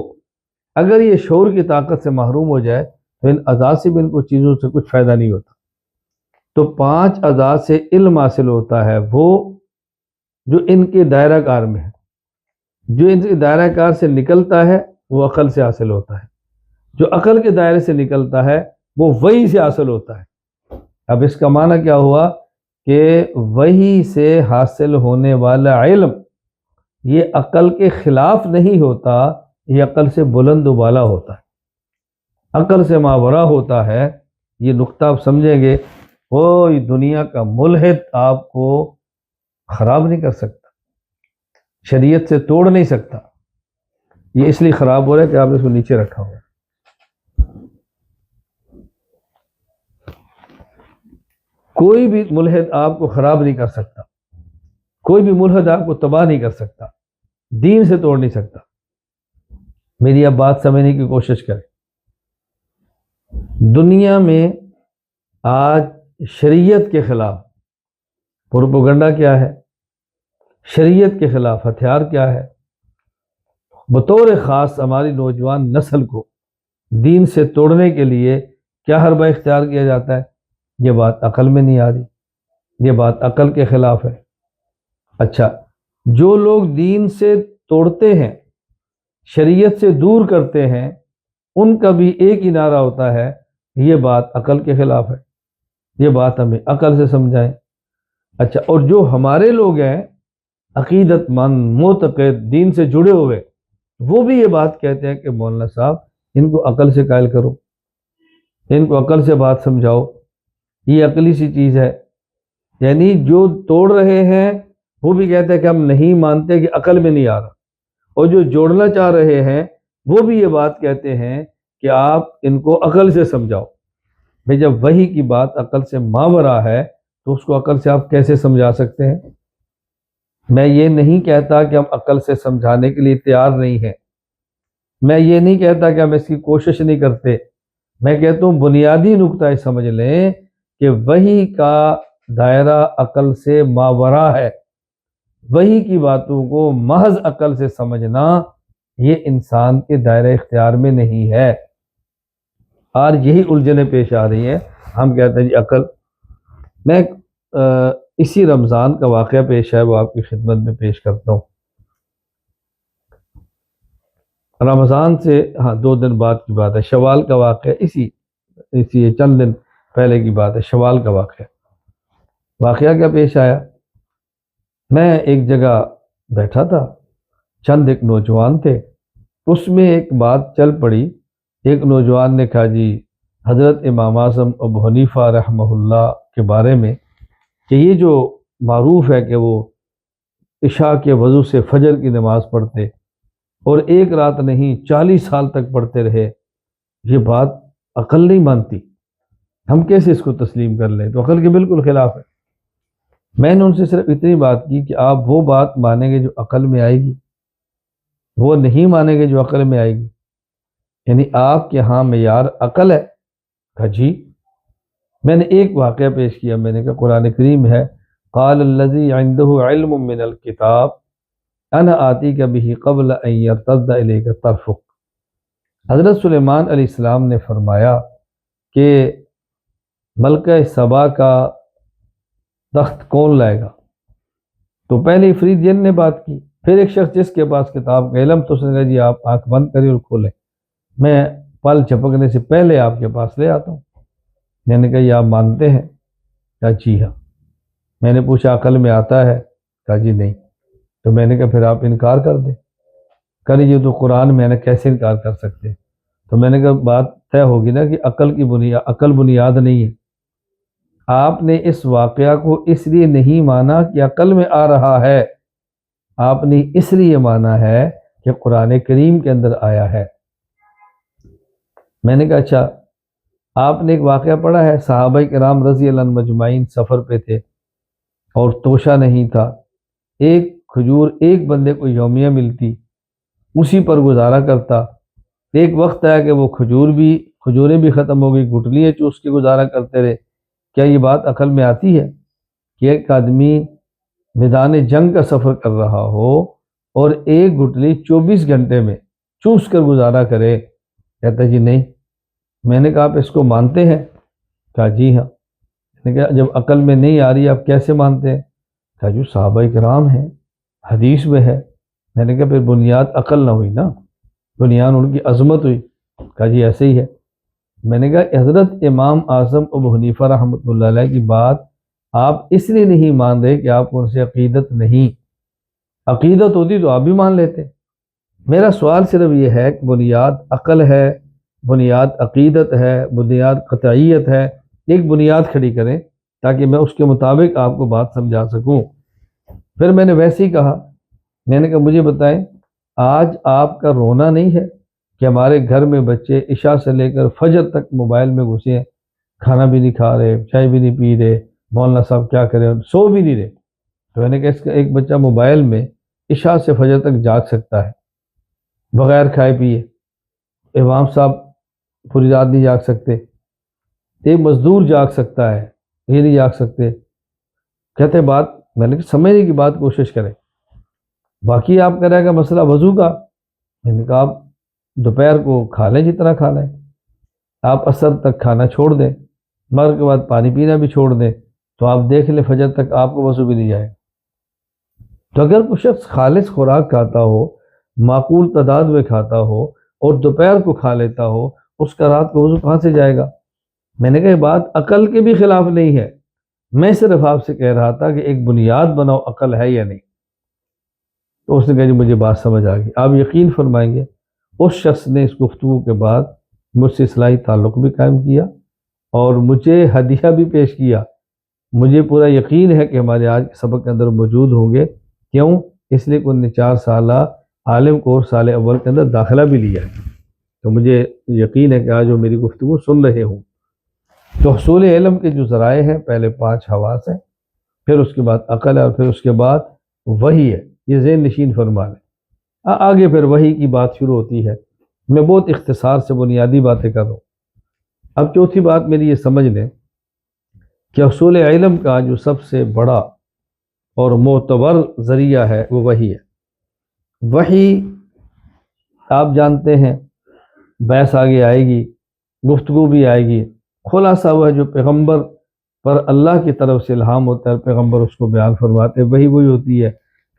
اگر یہ شعور کی طاقت سے محروم ہو جائے تو ان اعضاء سے بھی ان کو چیزوں سے کچھ فائدہ نہیں ہوتا. تو 5 اعضاء سے علم حاصل ہوتا ہے وہ جو ان کے دائرہ کار میں ہے. جو ان کے دائرہ کار سے نکلتا ہے وہ عقل سے حاصل ہوتا ہے، جو عقل کے دائرے سے نکلتا ہے وہ وحی سے حاصل ہوتا ہے. اب اس کا معنی کیا ہوا کہ وحی سے حاصل ہونے والا علم یہ عقل کے خلاف نہیں ہوتا، یہ عقل سے بلند و بالا ہوتا ہے، عقل سے ماورا ہوتا ہے. یہ نقطہ آپ سمجھیں گے. کوئی دنیا کا ملحد آپ کو خراب نہیں کر سکتا، شریعت سے توڑ نہیں سکتا. یہ اس لیے خراب ہو رہا ہے کہ آپ نے اس کو نیچے رکھا ہوا. کوئی بھی ملحد آپ کو خراب نہیں کر سکتا، کوئی بھی ملحد آپ کو تباہ نہیں کر سکتا، دین سے توڑ نہیں سکتا. میری اب بات سمجھنے کی کوشش کریں. دنیا میں آج شریعت کے خلاف پروپیگنڈا کیا ہے، شریعت کے خلاف ہتھیار کیا ہے. بطور خاص ہماری نوجوان نسل کو دین سے توڑنے کے لیے کیا حربہ اختیار کیا جاتا ہے. یہ بات عقل میں نہیں آ رہی، یہ بات عقل کے خلاف ہے. اچھا، جو لوگ دین سے توڑتے ہیں، شریعت سے دور کرتے ہیں، ان کا بھی ایک ہی نعرہ ہوتا ہے یہ بات عقل کے خلاف ہے، یہ بات ہمیں عقل سے سمجھائیں. اچھا، اور جو ہمارے لوگ ہیں عقیدت مند معتقد دین سے جڑے ہوئے وہ بھی یہ بات کہتے ہیں کہ مولانا صاحب ان کو عقل سے قائل کرو، ان کو عقل سے بات سمجھاؤ، یہ عقلی سی چیز ہے. یعنی جو توڑ رہے ہیں وہ بھی کہتے ہیں کہ ہم نہیں مانتے کہ عقل میں نہیں آ رہا، اور جو جوڑنا چاہ رہے ہیں وہ بھی یہ بات کہتے ہیں کہ آپ ان کو عقل سے سمجھاؤ. بھئی جب وحی کی بات عقل سے ماورا ہے تو اس کو عقل سے آپ کیسے سمجھا سکتے ہیں؟ میں یہ نہیں کہتا کہ ہم عقل سے سمجھانے کے لیے تیار نہیں ہیں، میں یہ نہیں کہتا کہ ہم اس کی کوشش نہیں کرتے. میں کہتا ہوں بنیادی نقطہ سمجھ لیں کہ وحی کا دائرہ عقل سے ماورا ہے. وحی کی باتوں کو محض عقل سے سمجھنا یہ انسان کے دائرہ اختیار میں نہیں ہے. آج یہی الجھنیں پیش آ رہی ہیں. ہم کہتے ہیں جی عقل. میں اسی رمضان کا واقعہ پیش ہے، وہ آپ کی خدمت میں پیش کرتا ہوں۔ رمضان سے 2 دن بعد کی بات ہے، شوال کا واقعہ، اسی چند دن پہلے کی بات ہے، شوال کا واقعہ کیا پیش آیا؟ میں ایک جگہ بیٹھا تھا، چند ایک نوجوان تھے، اس میں ایک بات چل پڑی۔ ایک نوجوان نے کہا جی حضرت امام اعظم ابو حنیفہ رحمہ اللہ کے بارے میں کہ یہ جو معروف ہے کہ وہ عشاء کے وضو سے فجر کی نماز پڑھتے اور ایک رات نہیں 40 سال تک پڑھتے رہے، یہ بات عقل نہیں مانتی، ہم کیسے اس کو تسلیم کر لیں؟ تو عقل کے بالکل خلاف ہے۔ میں نے ان سے صرف اتنی بات کی کہ آپ وہ بات مانیں گے جو عقل میں آئے گی، وہ نہیں مانیں گے جو عقل میں آئے گی، یعنی آپ کے ہاں معیار عقل ہے؟ کہا جی۔ میں نے ایک واقعہ پیش کیا، میں نے کہا قرآن کریم ہے، قال الذی عنده علم من الکتاب انا آتیک بہ قبل ان یرتد الیک طرفک۔ حضرت سلیمان علیہ السلام نے فرمایا کہ ملکہ سبا کا تخت کون لائے گا؟ تو پہلے افریت جن نے بات کی، پھر ایک شخص جس کے پاس کتاب کا علم، تو اس نے کہا جی آپ آنکھ بند کریں اور کھولیں، میں پل جھپکنے سے پہلے آپ کے پاس لے آتا ہوں۔ میں نے کہا یہ آپ مانتے ہیں؟ کہا جی ہاں۔ میں نے پوچھا عقل میں آتا ہے؟ کہا جی نہیں۔ تو میں نے کہا پھر آپ انکار کر دیں۔ کہا یہ تو قرآن میں نے کیسے انکار کر سکتے؟ تو میں نے کہا بات طے ہوگی نا کہ عقل بنیاد نہیں ہے۔ آپ نے اس واقعہ کو اس لیے نہیں مانا کہ عقل میں آ رہا ہے، آپ نے اس لیے مانا ہے کہ قرآن کریم کے اندر آیا ہے۔ میں نے کہا اچھا آپ نے ایک واقعہ پڑھا ہے، صحابہ کرام رضی اللہ عنہ مجمعین سفر پہ تھے اور توشہ نہیں تھا، ایک کھجور ایک بندے کو یومیہ ملتی، اسی پر گزارا کرتا۔ ایک وقت آیا کہ وہ کھجوریں بھی ختم ہو گئی، گٹلیاں چوس کے گزارا کرتے رہے۔ کیا یہ بات عقل میں آتی ہے کہ ایک آدمی میدان جنگ کا سفر کر رہا ہو اور ایک گٹلی 24 گھنٹے میں چوس کر گزارا کرے؟ کہتا جی نہیں۔ میں نے کہا آپ اس کو مانتے ہیں؟ کہا جی ہاں۔ میں نے کہا جب عقل میں نہیں آ رہی آپ کیسے مانتے ہیں؟ کہا جو صحابہ کرام ہیں، حدیث میں ہے۔ میں نے کہا پھر بنیاد عقل نہ ہوئی نا، بنیاد ان کی عظمت ہوئی۔ کہا جی ایسے ہی ہے۔ میں نے کہا حضرت امام اعظم ابو حنیفہ رحمۃ اللہ علیہ کی بات آپ اس لیے نہیں مان رہے کہ آپ کو ان سے عقیدت نہیں، عقیدت ہوتی تو آپ بھی مان لیتے۔ میرا سوال صرف یہ ہے کہ بنیاد عقل ہے، بنیاد عقیدت ہے، بنیاد قطعیت ہے، ایک بنیاد کھڑی کریں تاکہ میں اس کے مطابق آپ کو بات سمجھا سکوں۔ پھر میں نے ویسے ہی کہا، میں نے کہا مجھے بتائیں آج آپ کا رونا نہیں ہے کہ ہمارے گھر میں بچے عشاء سے لے کر فجر تک موبائل میں گھسے ہیں، کھانا بھی نہیں کھا رہے، چائے بھی نہیں پی رہے، مولانا صاحب کیا کریں، سو بھی نہیں رہے۔ تو میں نے کہا اس کا ایک بچہ موبائل میں عشاء سے فجر تک جاگ سکتا ہے بغیر کھائے پیے، امام صاحب پوری رات نہیں جاگ سکتے، ایک مزدور جاگ سکتا ہے، یہ نہیں جاگ سکتے۔ کہتے بات میں نے سمجھنے کی بات کوشش کریں۔ باقی آپ کہہ رہے گا مسئلہ وضو کا، میں نے کہا آپ دوپہر کو کھا لیں جتنا کھانا ہے، آپ عصر تک کھانا چھوڑ دیں، مغرب کے بعد پانی پینا بھی چھوڑ دیں، تو آپ دیکھ لیں فجر تک آپ کو وضو بھی نہیں جائے۔ تو اگر کوئی شخص خالص خوراک کھاتا ہو، معقول تعداد میں کھاتا ہو اور دوپہر کو کھا لیتا ہو، اس کا رات کو وضو کہاں سے جائے گا؟ میں نے کہا یہ بات عقل کے بھی خلاف نہیں ہے، میں صرف آپ سے کہہ رہا تھا کہ ایک بنیاد بناؤ عقل ہے یا نہیں۔ تو اس نے کہا جی مجھے بات سمجھ آ گئی۔ آپ یقین فرمائیں گے اس شخص نے اس گفتگو کے بعد مجھ سے اصلاحی تعلق بھی قائم کیا اور مجھے ہدیہ بھی پیش کیا۔ مجھے پورا یقین ہے کہ ہمارے آج کے سبق کے اندر موجود ہوں گے، کیوں؟ اس لیے کہ انہوں نے 4 سالہ عالم کورس سال اول کے اندر داخلہ بھی لیا ہے، تو مجھے یقین ہے کہ آج وہ میری گفتگو سن رہے ہوں۔ تو حصول علم کے جو ذرائع ہیں، پہلے 5 حواس ہیں، پھر اس کے بعد عقل ہے، اور پھر اس کے بعد وحی ہے، یہ ذہن نشین فرما لیں۔ آگے پھر وحی کی بات شروع ہوتی ہے، میں بہت اختصار سے بنیادی باتیں کر رہا ہوں۔ اب چوتھی بات میری یہ سمجھ لیں کہ حصول علم کا جو سب سے بڑا اور معتبر ذریعہ ہے وہ وحی ہے۔ وحی آپ جانتے ہیں، بحث آگے آئے گی، گفتگو بھی آئے گی، خلاصہ وہ ہے جو پیغمبر پر اللہ کی طرف سے الہام ہوتا ہے، پیغمبر اس کو بیان فرماتے ہیں، وہی ہوتی ہے۔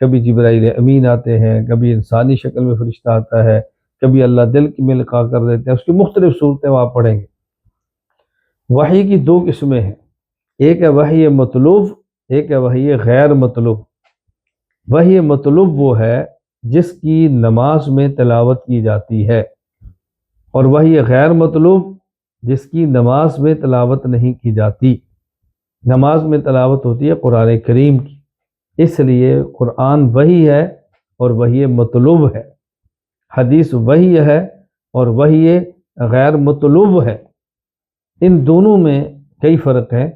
کبھی جبرائیل امین آتے ہیں، کبھی انسانی شکل میں فرشتہ آتا ہے، کبھی اللہ دل میں لقاء کر دیتے ہیں، اس کی مختلف صورتیں وہ آپ پڑھیں گے۔ وحی کی دو قسمیں ہیں، ایک ہے وحی مطلوب، ایک ہے وحی غیر مطلوب۔ وحی مطلوب وہ ہے جس کی نماز میں تلاوت کی جاتی ہے، اور وحی غیر مطلوب جس کی نماز میں تلاوت نہیں کی جاتی۔ نماز میں تلاوت ہوتی ہے قرآن کریم کی، اس لیے قرآن وحی ہے اور وحی مطلوب ہے، حدیث وحی ہے اور وحی غیر مطلوب ہے۔ ان دونوں میں کئی فرق ہیں۔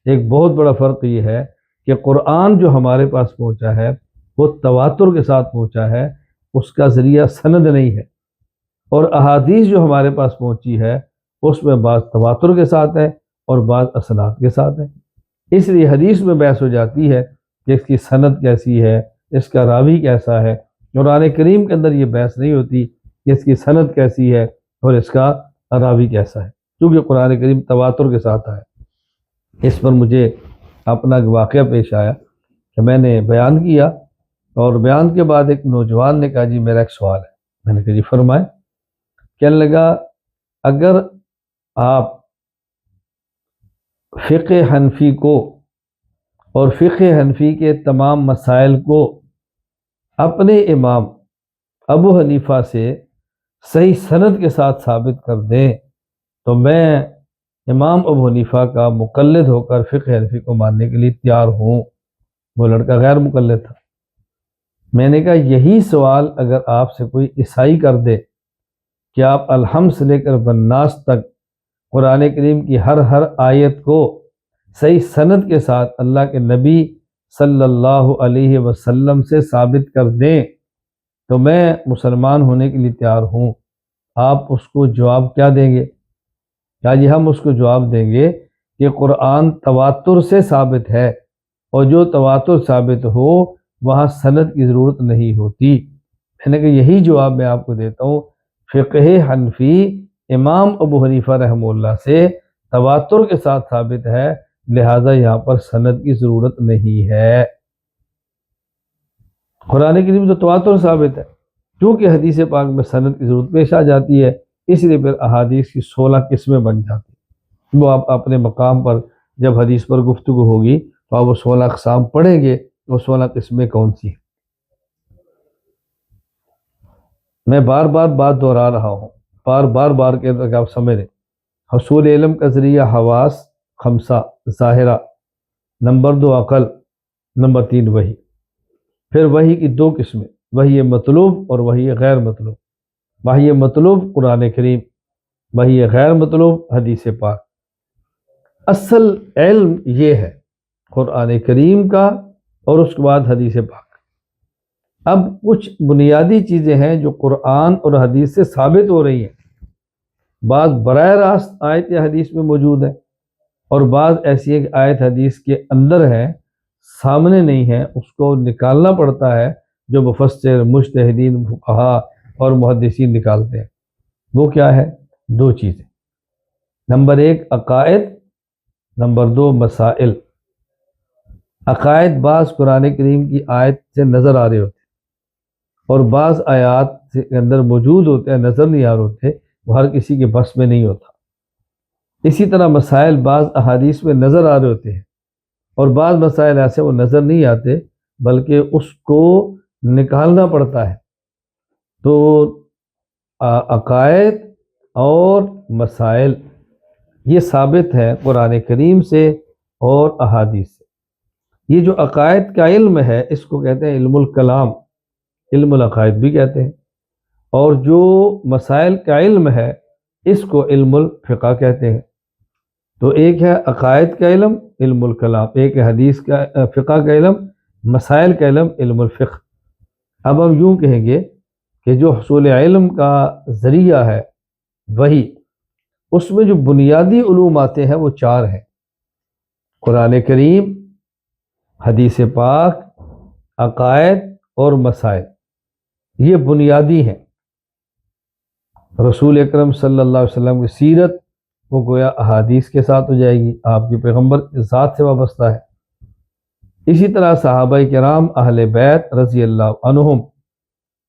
ایک بہت بڑا فرق یہ ہے کہ قرآن جو ہمارے پاس پہنچا ہے وہ تواتر کے ساتھ پہنچا ہے، اس کا ذریعہ سند نہیں ہے، اور احادیث جو ہمارے پاس پہنچی ہے اس میں بعض تواتر کے ساتھ ہے اور بعض اسناد کے ساتھ ہے۔ اس لیے حدیث میں بحث ہو جاتی ہے کہ اس کی سند کیسی ہے، اس کا راوی کیسا ہے۔ قرآن کریم کے اندر یہ بحث نہیں ہوتی کہ اس کی سند کیسی ہے اور اس کا راوی کیسا ہے، کیونکہ قرآن کریم تواتر کے ساتھ ہے۔ اس پر مجھے اپنا واقعہ پیش آیا کہ میں نے بیان کیا، اور بیان کے بعد ایک نوجوان نے کہا جی میرا ایک سوال ہے۔ میں نے کہا جی فرمائیں۔ کہنے لگا اگر آپ فقہ حنفی کو اور فقہ حنفی کے تمام مسائل کو اپنے امام ابو حنیفہ سے صحیح سند کے ساتھ ثابت کر دیں تو میں امام ابو حنیفہ کا مقلد ہو کر فقہ حنفی کو ماننے کے لیے تیار ہوں۔ وہ لڑکا غیر مقلد تھا۔ میں نے کہا یہی سوال اگر آپ سے کوئی عیسائی کر دے کہ آپ الحمد سے لے کر بالناس تک قرآن کریم کی ہر آیت کو صحیح سند کے ساتھ اللہ کے نبی صلی اللہ علیہ وسلم سے ثابت کر دیں تو میں مسلمان ہونے کے لیے تیار ہوں، آپ اس کو جواب کیا دیں گے؟ کیا جی ہم اس کو جواب دیں گے کہ قرآن تواتر سے ثابت ہے، اور جو تواتر ثابت ہو وہاں سند کی ضرورت نہیں ہوتی۔ میں نے کہا یہی جواب میں آپ کو دیتا ہوں، فقہ حنفی امام ابو حنیفہ رحمہ اللہ سے تواتر کے ساتھ ثابت ہے، لہٰذا یہاں پر سند کی ضرورت نہیں ہے۔ قرآن کریم تو تواتر ثابت ہے، کیونکہ حدیث پاک میں سند کی ضرورت پیش آ جاتی ہے، اس لیے پھر احادیث کی 16 قسمیں بن جاتی ہیں۔ وہ آپ اپنے مقام پر جب حدیث پر گفتگو ہوگی تو آپ وہ 16 اقسام پڑھیں گے، وہ 16 قسمیں کون سی ہیں۔ میں بار بار بات دہرا رہا ہوں، بار کے اندر آپ سمجھ لیں۔ حصول علم کا ذریعہ حواس خمسہ ظاہرہ، نمبر 2 عقل، نمبر 3 وحی۔ پھر وحی کی دو قسمیں، وحی مطلوب اور وحی غیر مطلوب۔ وحی مطلوب قرآن کریم، وحی غیر مطلوب حدیث پاک۔ اصل علم یہ ہے قرآن کریم کا اور اس کے بعد حدیث پاک۔ اب کچھ بنیادی چیزیں ہیں جو قرآن اور حدیث سے ثابت ہو رہی ہیں، بعض براہ راست آیت یا حدیث میں موجود ہے، اور بعض ایسی ایک آیت حدیث کے اندر ہے سامنے نہیں ہے، اس کو نکالنا پڑتا ہے، جو مفسر مجتہدین فقہا اور محدثین نکالتے ہیں۔ وہ کیا ہے؟ دو چیزیں، نمبر 1 عقائد، نمبر 2 مسائل۔ عقائد بعض قرآن کریم کی آیت سے نظر آ رہے ہوتے ہیں، اور بعض آیات کے اندر موجود ہوتے ہیں، نظر نہیں آ رہے ہوتے، وہ ہر کسی کے بس میں نہیں ہوتا۔ اسی طرح مسائل بعض احادیث میں نظر آ رہے ہوتے ہیں، اور بعض مسائل ایسے وہ نظر نہیں آتے بلکہ اس کو نکالنا پڑتا ہے۔ تو عقائد اور مسائل یہ ثابت ہے قرآن کریم سے اور احادیث سے۔ یہ جو عقائد کا علم ہے اس کو کہتے ہیں علم الکلام، علم العقائد بھی کہتے ہیں، اور جو مسائل کا علم ہے اس کو علم الفقہ کہتے ہیں۔ تو ایک ہے عقائد کا علم علم الکلام، ایک ہے حدیث کا فقہ کا علم، مسائل کا علم علم الفقہ۔ اب ہم یوں کہیں گے کہ جو حصول علم کا ذریعہ ہے وہی، اس میں جو بنیادی علوم آتے ہیں وہ 4 ہیں، قرآن کریم، حدیث پاک، عقائد اور مسائل۔ یہ بنیادی ہیں۔ رسول اکرم صلی اللہ علیہ وسلم کی سیرت وہ گویا احادیث کے ساتھ ہو جائے گی، آپ کے پیغمبر کی ذات سے وابستہ ہے۔ اسی طرح صحابہ کرام اہل بیت رضی اللہ عنہم،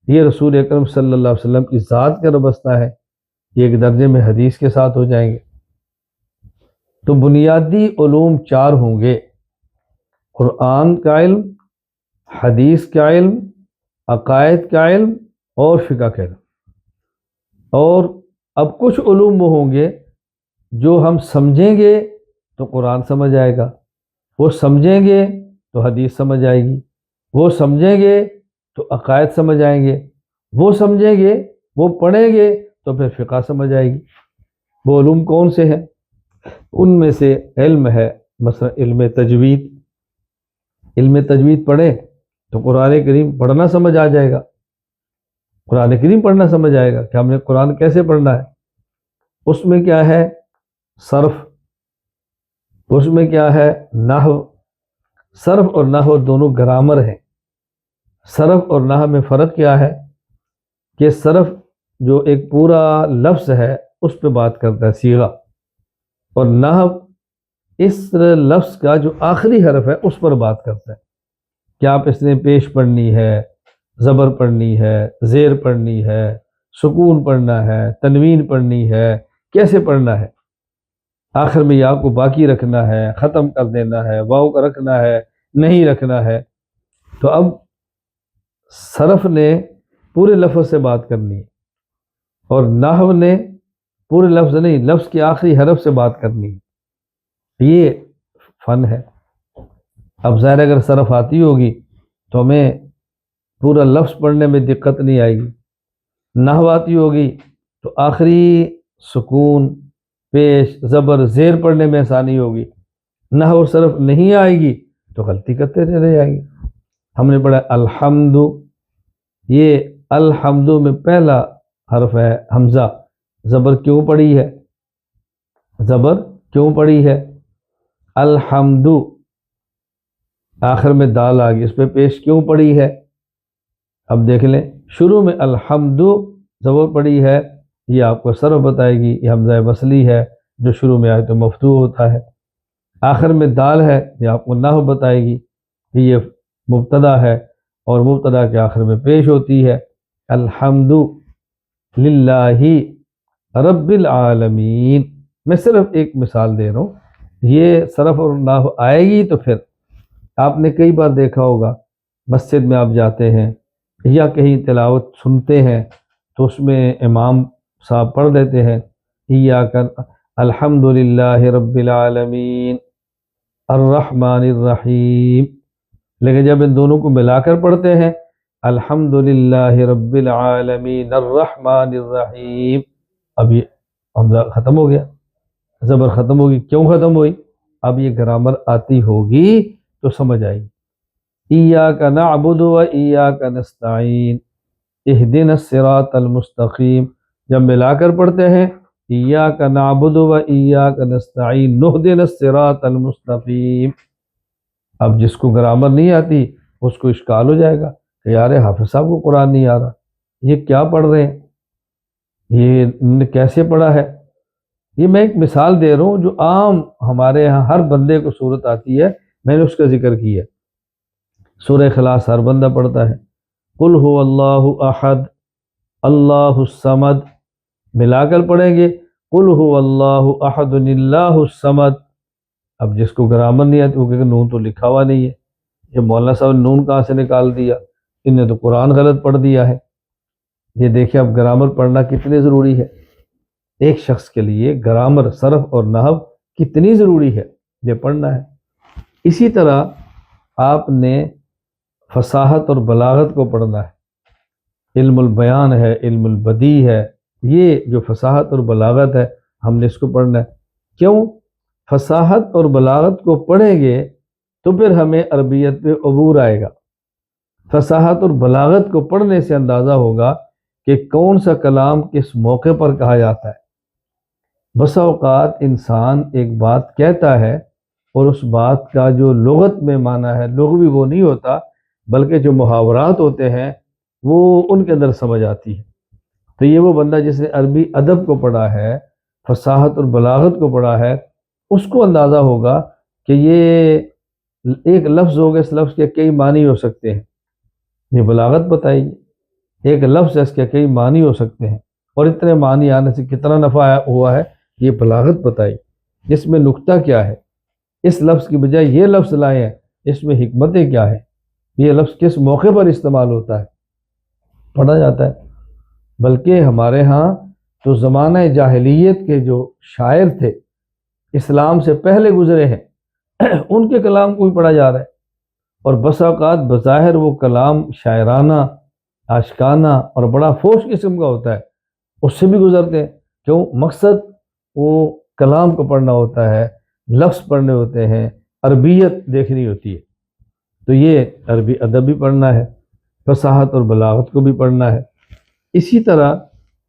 یہ رسول اکرم صلی اللہ علیہ وسلم کی ذات کا وابستہ ہے، یہ ایک درجے میں حدیث کے ساتھ ہو جائیں گے۔ تو بنیادی علوم 4 ہوں گے: قرآن کا علم، حدیث کا علم، عقائد کا علم اور فقہ کا علم۔ اور اب کچھ علوم وہ ہوں گے جو ہم سمجھیں گے تو قرآن سمجھ آئے گا، وہ سمجھیں گے تو حدیث سمجھ آئے گی، وہ سمجھیں گے تو عقائد سمجھ آئیں گے، وہ سمجھیں گے، وہ پڑھیں گے تو پھر فقہ سمجھ آئے گی۔ وہ علوم کون سے ہیں؟ ان میں سے علم ہے مثلا علم تجوید۔ علم تجوید پڑھیں تو قرآن کریم پڑھنا سمجھ آ جائے گا، قرآن کریم پڑھنا سمجھ آئے گا کہ ہم نے قرآن کیسے پڑھنا ہے۔ اس میں کیا ہے؟ صرف، اس میں کیا ہے؟ نحو۔ صرف اور نحو دونوں گرامر ہیں۔ صرف اور نحو میں فرق کیا ہے کہ صرف جو ایک پورا لفظ ہے اس پہ بات کرتا ہے، صیغہ، اور نحو اس لفظ کا جو آخری حرف ہے اس پر بات کرتا ہے کہ آپ اس نے پیش پڑھنی ہے، زبر پڑھنی ہے، زیر پڑھنی ہے، سکون پڑھنا ہے، تنوین پڑھنی ہے، کیسے پڑھنا ہے، آخر میں یا کو باقی رکھنا ہے، ختم کر دینا ہے، واؤ کا رکھنا ہے، نہیں رکھنا ہے۔ تو اب صرف نے پورے لفظ سے بات کرنی ہے اور نحو نے پورے لفظ نہیں، لفظ کے آخری حرف سے بات کرنی ہے۔ یہ فن ہے۔ اب ظاہر اگر صرف آتی ہوگی تو ہمیں پورا لفظ پڑھنے میں دقت نہیں آئے گی، نحو آتی ہوگی تو آخری سکون، پیش، زبر، زیر پڑھنے میں آسانی ہوگی۔ نحو صرف نہیں آئے گی تو غلطی کرتے چلے جائیں گے۔ ہم نے پڑھا الحمد، یہ الحمد میں پہلا حرف ہے حمزہ، زبر کیوں پڑی ہے؟ زبر کیوں پڑی ہے؟ الحمد، آخر میں دال آ گئی، اس پہ پیش کیوں پڑی ہے؟ اب دیکھ لیں، شروع میں الحمد زبر پڑی ہے، یہ آپ کو صرف بتائے گی، یہ حمزہ وصلی ہے جو شروع میں آئے تو مفتوح ہوتا ہے۔ آخر میں دال ہے، یہ آپ کو نحو بتائے گی کہ یہ مبتدا ہے اور مبتدا کے آخر میں پیش ہوتی ہے۔ الحمد للہ رب العالمین۔ میں صرف ایک مثال دے رہا ہوں، یہ صرف اور نحو آئے گی تو پھر آپ نے کئی بار دیکھا ہوگا، مسجد میں آپ جاتے ہیں یا کہیں تلاوت سنتے ہیں تو اس میں امام صاحب پڑھ دیتے ہیں ایاک الحمد للہ رب العالمین الرحمن الرحیم، لیکن جب ان دونوں کو ملا کر پڑھتے ہیں الحمد للہ رب العالمین الرحمن الرحیم، اب یہ حمزہ ختم ہو گیا، زبر ختم ہوگی۔ کیوں ختم ہوئی؟ اب یہ گرامر آتی ہوگی تو سمجھ آئے گی۔ ایاک نعبد و ایاک نستعین اہدنا الصراط المستقیم، جب ملا کر پڑھتے ہیں ایاک نعبد و ایاک نستعین نہدنا الصراط المستقیم، اب جس کو گرامر نہیں آتی اس کو اشکال ہو جائے گا کہ یار حافظ صاحب کو قرآن نہیں آ رہا، یہ کیا پڑھ رہے ہیں، یہ انہوں نے کیسے پڑھا ہے۔ یہ میں ایک مثال دے رہا ہوں جو عام ہمارے ہاں ہر بندے کو صورت آتی ہے، میں نے اس کا ذکر کیا۔ سورہ اخلاص ہر بندہ پڑھتا ہے، قل هو اللہ احد اللہ الصمد، ملا کر پڑھیں گے قل هو اللہ احد اللہ الصمد۔ اب جس کو گرامر نہیں آتی وہ کہے کہ نون تو لکھا ہوا نہیں ہے، یہ مولانا صاحب نے نون کہاں سے نکال دیا، ان نے تو قرآن غلط پڑھ دیا ہے۔ یہ دیکھیں اب گرامر پڑھنا کتنی ضروری ہے، ایک شخص کے لیے گرامر، صرف اور نحو کتنی ضروری ہے، یہ پڑھنا ہے۔ اسی طرح آپ نے فصاحت اور بلاغت کو پڑھنا ہے، علم البیان ہے، علم البدیع ہے، یہ جو فصاحت اور بلاغت ہے ہم نے اس کو پڑھنا ہے۔ کیوں؟ فصاحت اور بلاغت کو پڑھیں گے تو پھر ہمیں عربیت پہ عبور آئے گا۔ فصاحت اور بلاغت کو پڑھنے سے اندازہ ہوگا کہ کون سا کلام کس موقع پر کہا جاتا ہے۔ بسا اوقات انسان ایک بات کہتا ہے اور اس بات کا جو لغت میں معنی ہے لغوی وہ نہیں ہوتا، بلکہ جو محاورات ہوتے ہیں وہ ان کے اندر سمجھ آتی ہے۔ تو یہ وہ بندہ جس نے عربی ادب کو پڑھا ہے فصاحت اور بلاغت کو پڑھا ہے، اس کو اندازہ ہوگا کہ یہ ایک لفظ ہوگا، اس لفظ کے کئی معنی ہو سکتے ہیں۔ یہ بلاغت بتائی، ایک لفظ ہے، اس کے کئی معنی ہو سکتے ہیں، اور اتنے معنی آنے سے کتنا نفع ہوا ہے، یہ بلاغت بتائی۔ اس میں نکتہ کیا ہے، اس لفظ کی بجائے یہ لفظ لائے ہیں، اس میں حکمتیں کیا ہے، یہ لفظ کس موقع پر استعمال ہوتا ہے، پڑھا جاتا ہے۔ بلکہ ہمارے ہاں تو زمانہ جاہلیت کے جو شاعر تھے، اسلام سے پہلے گزرے ہیں، ان کے کلام کو بھی پڑھا جا رہا ہے، اور بس اوقات بظاہر وہ کلام شاعرانہ، عاشقانہ اور بڑا فوش قسم کا ہوتا ہے، اس سے بھی گزرتے ہیں۔ کیوں؟ مقصد وہ کلام کو پڑھنا ہوتا ہے، لفظ پڑھنے ہوتے ہیں، عربیت دیکھنی ہوتی ہے، تو یہ عربی ادب بھی پڑھنا ہے، فصاحت اور بلاغت کو بھی پڑھنا ہے۔ اسی طرح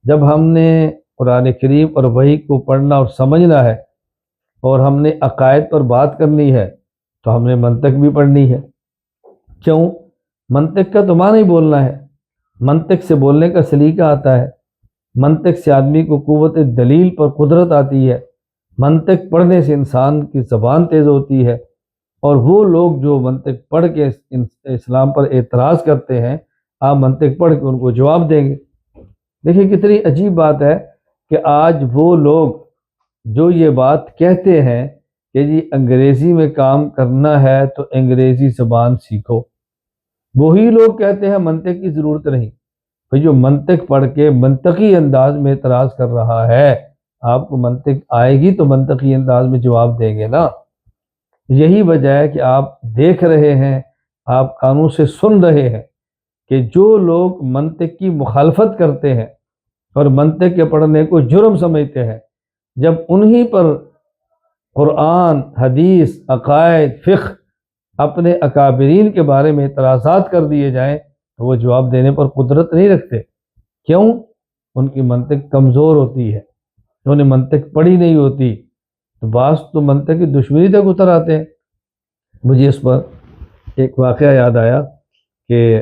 جب ہم نے قرآن کریم اور وحی کو پڑھنا اور سمجھنا ہے، اور ہم نے عقائد پر بات کرنی ہے، تو ہم نے منطق بھی پڑھنی ہے۔ کیوں؟ منطق کا تو معنی ہی بولنا ہے، منطق سے بولنے کا سلیقہ آتا ہے، منطق سے آدمی کو قوت دلیل پر قدرت آتی ہے، منطق پڑھنے سے انسان کی زبان تیز ہوتی ہے، اور وہ لوگ جو منطق پڑھ کے اسلام پر اعتراض کرتے ہیں، آپ منطق پڑھ کے ان کو جواب دیں گے۔ دیکھیں کتنی عجیب بات ہے کہ آج وہ لوگ جو یہ بات کہتے ہیں کہ جی انگریزی میں کام کرنا ہے تو انگریزی زبان سیکھو، وہی لوگ کہتے ہیں منطق کی ضرورت نہیں۔ تو جو منطق پڑھ کے منطقی انداز میں اعتراض کر رہا ہے، آپ کو منطق آئے گی تو منطقی انداز میں جواب دیں گے نا۔ یہی وجہ ہے کہ آپ دیکھ رہے ہیں، آپ کانوں سے سن رہے ہیں کہ جو لوگ منطق کی مخالفت کرتے ہیں اور منطق کے پڑھنے کو جرم سمجھتے ہیں، جب انہی پر قرآن، حدیث، عقائد، فقہ، اپنے اکابرین کے بارے میں اعتراضات کر دیے جائیں تو وہ جواب دینے پر قدرت نہیں رکھتے۔ کیوں؟ ان کی منطق کمزور ہوتی ہے، انہوں نے منطق پڑھی نہیں ہوتی، تو بعض تو منطق کی دشمنی تک اتر آتے ہیں۔ مجھے اس پر ایک واقعہ یاد آیا کہ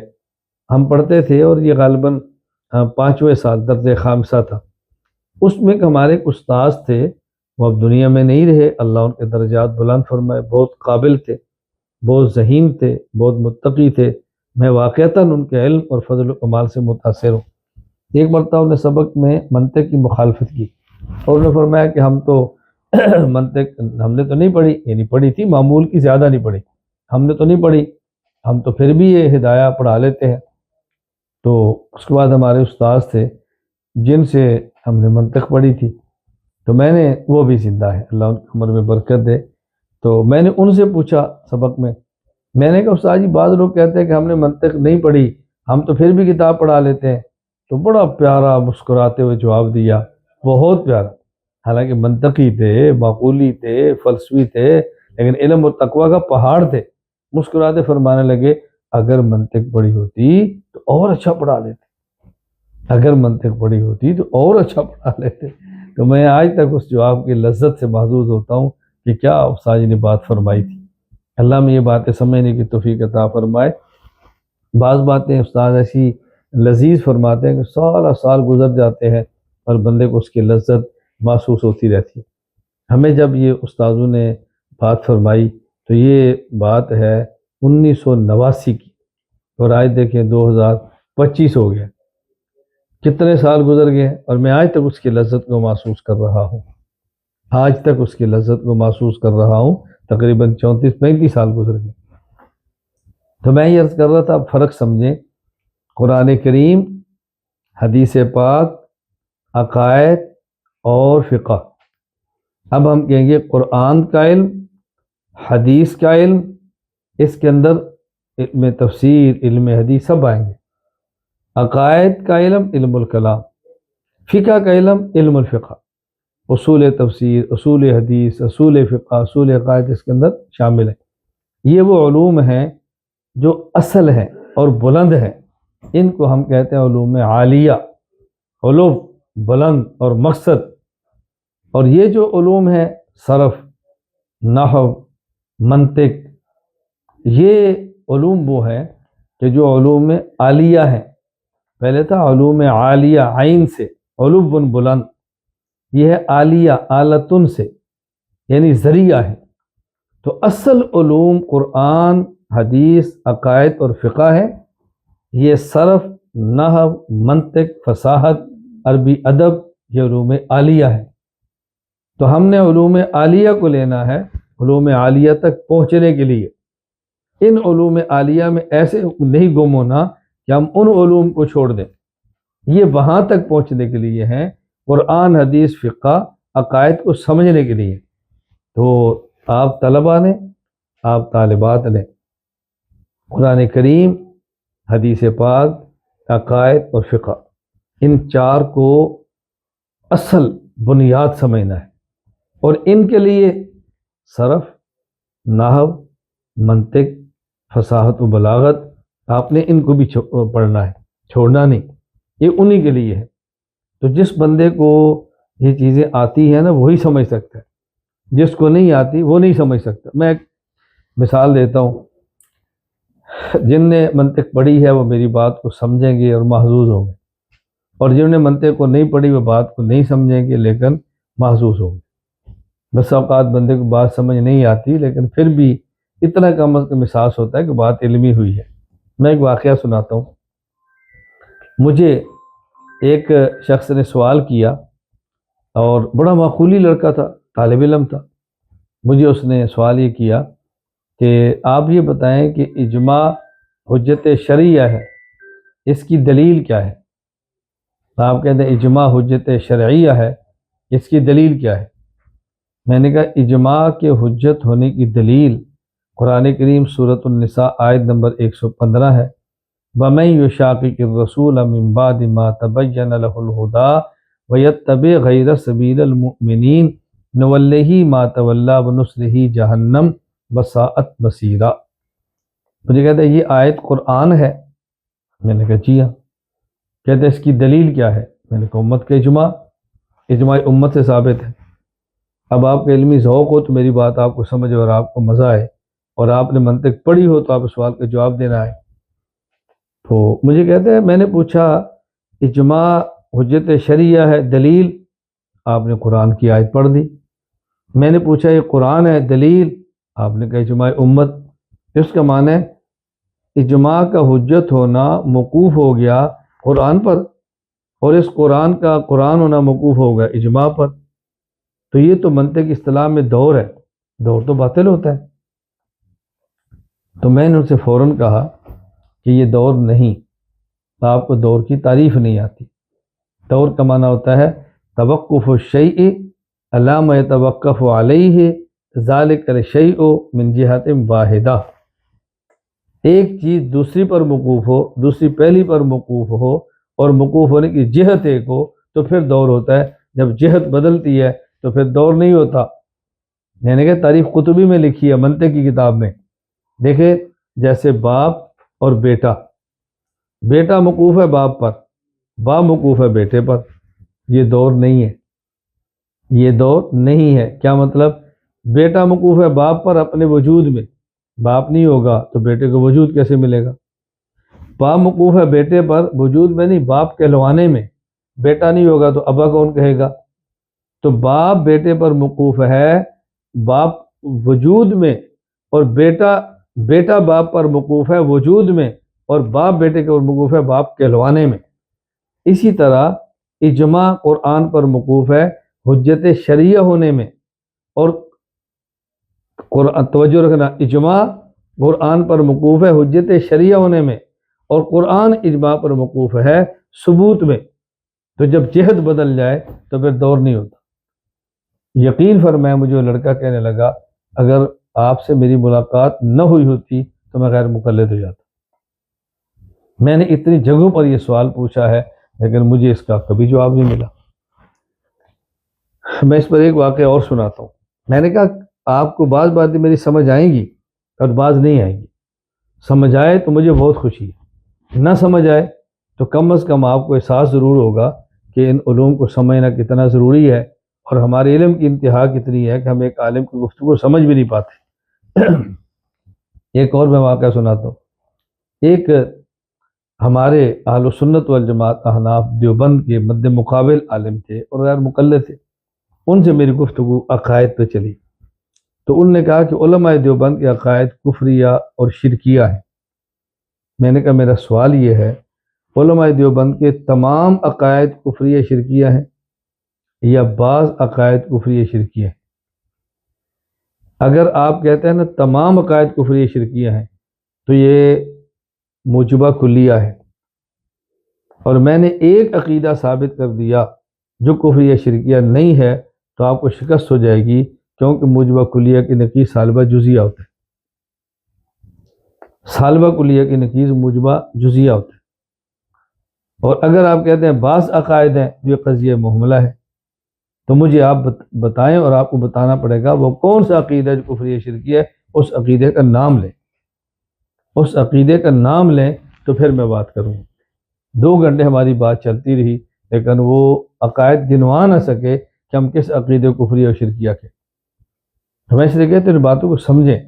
ہم پڑھتے تھے، اور یہ غالباً 5ویں سال درس خامسہ تھا، اس میں ایک ہمارے ایک استاذ تھے، وہ اب دنیا میں نہیں رہے، اللہ ان کے درجات بلند فرمائے، بہت قابل تھے، بہت ذہین تھے، بہت متقی تھے، میں واقعتاً ان کے علم اور فضل و کمال سے متاثر ہوں۔ ایک مرتبہ انہوں نے سبق میں منطق کی مخالفت کی، اور انہوں نے فرمایا کہ ہم تو منطق ہم نے تو نہیں پڑھی، یعنی پڑھی تھی معمول کی، زیادہ نہیں پڑھی، ہم نے تو نہیں پڑھی، ہم تو پھر بھی یہ ہدایہ پڑھا لیتے ہیں۔ تو اس کے بعد ہمارے استاذ تھے جن سے ہم نے منطق پڑھی تھی، تو میں نے، وہ بھی زندہ ہے، اللہ ان کی عمر میں برکت دے، تو میں نے ان سے پوچھا سبق میں نے کہا استاد جی بعض لوگ کہتے ہیں کہ ہم نے منطق نہیں پڑھی، ہم تو پھر بھی کتاب پڑھا لیتے ہیں۔ تو بڑا پیارا مسکراتے ہوئے جواب دیا، بہت پیارا، حالانکہ منطقی تھے، معقولی تھے، فلسفی تھے، لیکن علم و تقوی کا پہاڑ تھے۔ مسکراتے فرمانے لگے اگر منطق پڑھی ہوتی تو اور اچھا پڑھا لیتے، اگر منطق پڑھی ہوتی تو اور اچھا پڑھا لیتے۔ تو میں آج تک اس جواب کی لذت سے محظوظ ہوتا ہوں کہ کیا استاد جی نے بات فرمائی تھی۔ اللہ میں یہ باتیں سمجھنے کی توفیق عطا فرمائے۔ بعض باتیں استاد ایسی لذیذ فرماتے ہیں کہ سارا سال گزر جاتے ہیں اور بندے کو اس کی لذت محسوس ہوتی رہتی ہے۔ ہمیں جب یہ استاذوں نے بات فرمائی تو یہ بات ہے 1989 کی، اور آج دیکھیں 2025 ہو گیا، کتنے سال گزر گئے، اور میں آج تک اس کی لذت کو محسوس کر رہا ہوں، آج تک اس کی لذت کو محسوس کر رہا ہوں، تقریباً 34-35 سال گزر گئے۔ تو میں یہ عرض کر رہا تھا، اب فرق سمجھیں، قرآن کریم، حدیث پاک، عقائد اور فقہ۔ اب ہم کہیں گے قرآن کا علم، حدیث کا علم، اس کے اندر علم تفسیر، علم حدیث سب آئیں گے۔ عقائد کا علم، علم الکلام، فقہ کا علم، علم الفقہ، اصول تفسیر، اصول حدیث، اصول فقہ، اصول عقائد اس کے اندر شامل ہیں۔ یہ وہ علوم ہیں جو اصل ہیں اور بلند ہیں، ان کو ہم کہتے ہیں علوم عالیہ، علوم بلند اور مقصد۔ اور یہ جو علوم ہیں، صرف، نحو، منطق، یہ علوم وہ ہیں کہ جو علوم عالیہ ہیں۔ پہلے تھا علوم عالیہ عین سے، علوم بلند، یہ ہے عالیہ، آلتن سے یعنی ذریعہ ہے۔ تو اصل علوم قرآن، حدیث، عقائد اور فقہ ہے۔ یہ صرف، نحو، منطق، فصاحت، عربی ادب، یہ علوم عالیہ ہے۔ تو ہم نے علوم عالیہ کو لینا ہے علوم عالیہ تک پہنچنے کے لیے۔ ان علوم عالیہ میں ایسے نہیں گم ہونا کہ ہم ان علوم کو چھوڑ دیں، یہ وہاں تک پہنچنے کے لیے ہیں، قرآن، حدیث، فقہ، عقائد کو سمجھنے کے لیے۔ تو آپ طلباء نے، آپ طالبات نے قرآن کریم، حدیث پاک، عقائد اور فقہ، ان چار کو اصل بنیاد سمجھنا ہے، اور ان کے لیے صرف، نحو، منطق، فصاحت و بلاغت، آپ نے ان کو بھی پڑھنا ہے، چھوڑنا نہیں، یہ انہی کے لیے ہے۔ تو جس بندے کو یہ چیزیں آتی ہیں نا وہی سمجھ سکتا ہے، جس کو نہیں آتی وہ نہیں سمجھ سکتا۔ میں ایک مثال دیتا ہوں، جن نے منطق پڑھی ہے وہ میری بات کو سمجھیں گے اور محظوظ ہوں گے، اور جنہوں نے منطق کو نہیں پڑھی وہ بات کو نہیں سمجھیں گے لیکن محظوظ ہوں گے۔ بس اوقات بندے کو بات سمجھ نہیں آتی لیکن پھر بھی اتنا کم از کم احساس ہوتا ہے کہ بات علمی ہوئی ہے۔ میں ایک واقعہ سناتا ہوں۔ مجھے ایک شخص نے سوال کیا، اور بڑا معقولی لڑکا تھا، طالب علم تھا۔ مجھے اس نے سوال یہ کیا کہ آپ یہ بتائیں کہ اجماع حجت شرعیہ ہے، اس کی دلیل کیا ہے؟ آپ کہتے ہیں اجماع حجت شرعیہ ہے، اس کی دلیل کیا ہے؟ میں نے کہا اجماع کے حجت ہونے کی دلیل قرآن کریم سورۃ النساء آیت نمبر 115 ہے، وَمَن يُشَاقِقِ الرَّسُولَ مِن بَعْدِ مَا تَبَيَّنَ لَهُ الْهُدَىٰ وَيَتَّبِعْ غَيْرَ سَبِيلِ الْمُؤْمِنِينَ نُوَلِّهِ مَا تَوَلَّىٰ وَنُصْلِهِ جَهَنَّمَ وَسَاءَتْ مَصِيرًا۔ مجھے کہتے ہیں یہ آیت قرآن ہے؟ میں نے کہا جی ہاں۔ کہتے ہیں اس کی دلیل کیا ہے؟ میں نے کہا امت کا اجماع، اجماع امت سے ثابت ہے۔ اب آپ کا علمی ذوق ہو تو میری بات آپ کو سمجھ اور آپ کو مزہ آئے، اور آپ نے منطق پڑھی ہو تو آپ اس سوال کا جواب دینا ہے۔ تو مجھے کہتے ہیں میں نے پوچھا اجماع حجت شرعیہ ہے، دلیل؟ آپ نے قرآن کی آیت پڑھ دی۔ میں نے پوچھا یہ قرآن ہے، دلیل؟ آپ نے کہا اجماع امت۔ اس کا معنی ہے اجماع کا حجت ہونا موقوف ہو گیا قرآن پر، اور اس قرآن کا قرآن ہونا موقوف ہو گیا اجماع پر۔ تو یہ تو منطق کی اصطلاح میں دور ہے، دور تو باطل ہوتا ہے۔ تو میں نے ان سے فوراً کہا کہ یہ دور نہیں، آپ کو دور کی تعریف نہیں آتی۔ دور کا معنی ہوتا ہے توقف الشیء علی ما یتوقف علیہ ذالک الشیء من جہت واحدہ۔ ایک چیز دوسری پر موقوف ہو، دوسری پہلی پر موقوف ہو، اور موقوف ہونے کی جہت ایک ہو تو پھر دور ہوتا ہے۔ جب جہت بدلتی ہے تو پھر دور نہیں ہوتا۔ میں نے کہا تاریخ قطبی میں لکھی ہے، منطق کی کتاب میں دیکھیں، جیسے باپ اور بیٹا، بیٹا موقوف ہے باپ پر، باپ موقوف ہے بیٹے پر، یہ دور نہیں ہے، یہ دور نہیں ہے۔ کیا مطلب؟ بیٹا موقوف ہے باپ پر اپنے وجود میں، باپ نہیں ہوگا تو بیٹے کو وجود کیسے ملے گا؟ باپ موقوف ہے بیٹے پر وجود میں نہیں، باپ کہلوانے میں، بیٹا نہیں ہوگا تو ابا کون کہے گا؟ تو باپ بیٹے پر موقوف ہے باپ وجود میں، اور بیٹا باپ پر موقوف ہے وجود میں، اور باپ بیٹے کے موقوف ہے باپ کہلوانے میں۔ اسی طرح اجماع قرآن پر موقوف ہے حجت شرعیہ ہونے میں، اور توجہ رکھنا، اجماع قرآن پر موقوف ہے حجت شرعیہ ہونے میں، اور قرآن اجماع پر موقوف ہے ثبوت میں۔ تو جب جہت بدل جائے تو پھر دور نہیں ہوتا۔ یقین فرمائیں، مجھے وہ لڑکا کہنے لگا اگر آپ سے میری ملاقات نہ ہوئی ہوتی تو میں غیر مقلد ہو جاتا۔ میں نے اتنی جگہوں پر یہ سوال پوچھا ہے لیکن مجھے اس کا کبھی جواب نہیں ملا۔ میں اس پر ایک واقعہ اور سناتا ہوں۔ میں نے کہا آپ کو بعض باتیں میری سمجھ آئیں گی اور بعض نہیں آئیں گی، سمجھ آئے تو مجھے بہت خوشی ہے، نہ سمجھ آئے تو کم از کم آپ کو احساس ضرور ہوگا کہ ان علوم کو سمجھنا کتنا ضروری ہے، اور ہمارے علم کی انتہا کتنی ہے کہ ہم ایک عالم کی گفتگو سمجھ بھی نہیں پاتے۔ ایک اور میں واقعہ سناتا ہوں۔ ایک ہمارے اہل سنت والجماعت احناف دیوبند کے مد مقابل عالم تھے اور غیر مقلد تھے۔ ان سے میری گفتگو عقائد پہ چلی، تو انہوں نے کہا کہ علماء دیوبند کے عقائد کفریہ اور شرکیہ ہیں۔ میں نے کہا میرا سوال یہ ہے، علماء دیوبند کے تمام عقائد کفریہ شرکیہ ہیں یا بعض عقائد کفریہ شرکیہ ہیں؟ اگر آپ کہتے ہیں نا تمام عقائد کفریہ شرکیہ ہیں تو یہ موجبہ کلیہ ہے، اور میں نے ایک عقیدہ ثابت کر دیا جو کفریہ شرکیہ نہیں ہے تو آپ کو شکست ہو جائے گی، کیونکہ موجبہ کلیہ کی نقیض سالبہ جزیہ ہوتا ہے۔ سالبہ کلیہ کی نقیض موجبہ جزیہ ہوتا ہے، اور اگر آپ کہتے ہیں بعض عقائد ہیں جو قضیہ محملہ ہے تو مجھے آپ بتائیں، اور آپ کو بتانا پڑے گا وہ کون سا عقیدہ ہے جو کفریہ شرکیہ ہے، اس عقیدے کا نام لیں، اس عقیدے کا نام لیں تو پھر میں بات کروں۔ 2 گھنٹے ہماری بات چلتی رہی لیکن وہ عقائد گنوا نہ سکے کہ ہم کس عقیدے کفریہ اور شرکیہ کے۔ میں اس لیے کہتے ہیں ان باتوں کو سمجھیں۔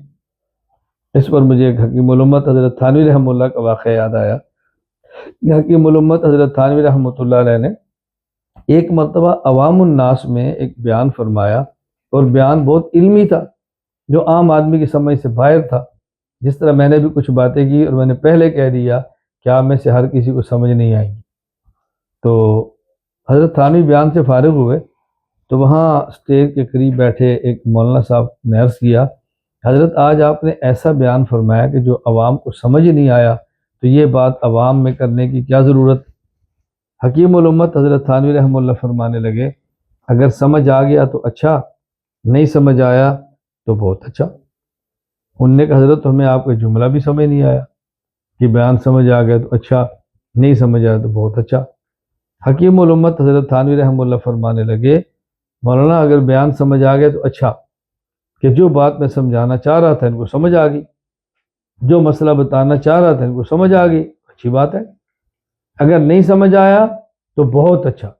اس پر مجھے ایک حکیم الامت حضرت تھانوی رحمہ اللہ کا واقعہ یاد آیا۔ یہ حکیم الامت حضرت تھانوی رحمۃ اللہ علیہ نے ایک مرتبہ عوام الناس میں ایک بیان فرمایا، اور بیان بہت علمی تھا جو عام آدمی کی سمجھ سے باہر تھا۔ جس طرح میں نے بھی کچھ باتیں کی اور میں نے پہلے کہہ دیا کہ آپ میں سے ہر کسی کو سمجھ نہیں آئیں گی، تو حضرت تھانوی بیان سے فارغ ہوئے تو وہاں اسٹیج کے قریب بیٹھے ایک مولانا صاحب نے عرض کیا، حضرت آج آپ نے ایسا بیان فرمایا کہ جو عوام کو سمجھ نہیں آیا، تو یہ بات عوام میں کرنے کی کیا ضرورت؟ حکیم الامت حضرت تھانوی رحمہ اللہ فرمانے لگے، اگر سمجھ آ گیا تو اچھا، نہیں سمجھ آیا تو بہت اچھا۔ انہوں نے کہا حضرت ہمیں آپ کا جملہ بھی سمجھ نہیں آیا کہ بیان سمجھ آ گیا تو اچھا، نہیں سمجھ آیا تو بہت اچھا۔ حکیم الامت حضرت تھانوی رحمہ اللہ فرمانے لگے، مولانا اگر بیان سمجھ آ گیا تو اچھا، کہ جو بات میں سمجھانا چاہ رہا تھا ان کو سمجھ آ گئی، جو مسئلہ بتانا چاہ رہا تھا ان کو سمجھ آ گئی، اچھی بات ہے۔ اگر نہیں سمجھ آیا تو بہت اچھا۔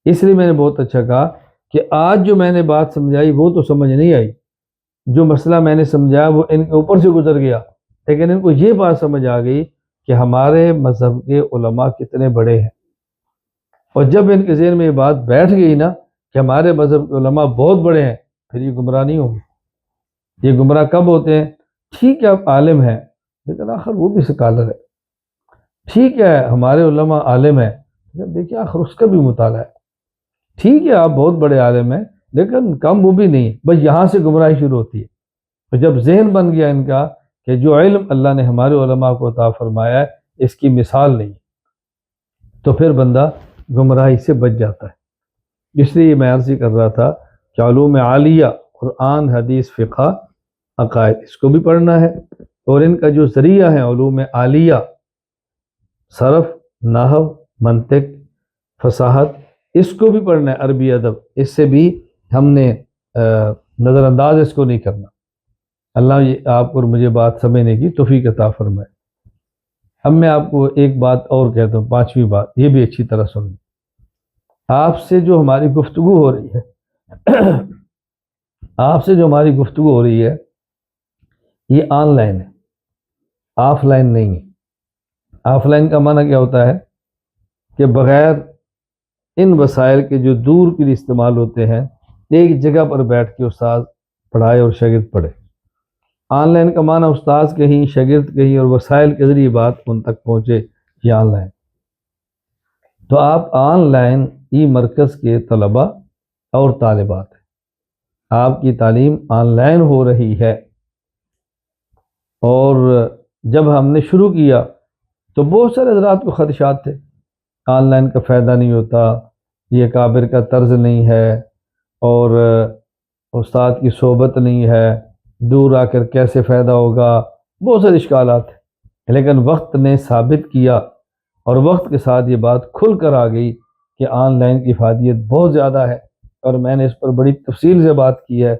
اس لیے میں نے بہت اچھا کہا کہ آج جو میں نے بات سمجھائی وہ تو سمجھ نہیں آئی، جو مسئلہ میں نے سمجھایا وہ ان کے اوپر سے گزر گیا، لیکن ان کو یہ بات سمجھ آ گئی کہ ہمارے مذہب کے علماء کتنے بڑے ہیں، اور جب ان کے ذہن میں یہ بات بیٹھ گئی نا کہ ہمارے مذہب کے علماء بہت بڑے ہیں، پھر یہ گمراہ نہیں ہوں گے۔ یہ گمراہ کب ہوتے ہیں؟ ٹھیک ہے آپ عالم ہیں لیکن آخر وہ بھی سکالر ہے، ٹھیک ہے ہمارے علماء عالم ہیں لیکن دیکھیے آخر اس کا بھی مطالعہ ہے، ٹھیک ہے آپ بہت بڑے عالم ہیں لیکن کم وہ بھی نہیں، بس یہاں سے گمراہی شروع ہوتی ہے۔ تو جب ذہن بن گیا ان کا کہ جو علم اللہ نے ہمارے علماء کو عطا فرمایا ہے اس کی مثال نہیں، تو پھر بندہ گمراہی سے بچ جاتا ہے۔ اس لیے میں عرض ہی کر رہا تھا کہ علوم عالیہ، قرآن، حدیث، فقہ، عقائد، اس کو بھی پڑھنا ہے، اور ان کا جو ذریعہ ہے علوم عالیہ، صرف، نحو، منطق، فصاحت، اس کو بھی پڑھنا ہے، عربی ادب، اس سے بھی ہم نے نظر انداز اس کو نہیں کرنا۔ اللہ یہ آپ اور مجھے بات سمجھنے کی توفیق عطا فرمائے۔ اب میں آپ کو ایک بات اور کہتا ہوں، 5ویں بات، یہ بھی اچھی طرح سنیں۔ آپ سے جو ہماری گفتگو ہو رہی ہے آپ سے جو ہماری گفتگو ہو رہی ہے یہ آن لائن ہے، آف لائن نہیں ہے۔ آف لائن کا معنی کیا ہوتا ہے کہ بغیر ان وسائل کے جو دور کے لیے استعمال ہوتے ہیں، ایک جگہ پر بیٹھ کے استاد پڑھائے اور شاگرد پڑھے۔ آن لائن کا معنی استاد کہیں، شاگرد کہیں، اور وسائل کے ذریعے بات ان تک پہنچے، یہ آن لائن۔ تو آپ آن لائن ای مرکز کے طلباء اور طالبات ہیں، آپ کی تعلیم آن لائن ہو رہی ہے، اور جب ہم نے شروع کیا تو بہت سارے حضرات کو خدشات تھے، آن لائن کا فائدہ نہیں ہوتا، یہ کابر کا طرز نہیں ہے، اور استاد کی صحبت نہیں ہے، دور آ کر کیسے فائدہ ہوگا، بہت سارے اشکالات ہیں۔ لیکن وقت نے ثابت کیا، اور وقت کے ساتھ یہ بات کھل کر آ گئی کہ آن لائن کی افادیت بہت زیادہ ہے، اور میں نے اس پر بڑی تفصیل سے بات کی ہے،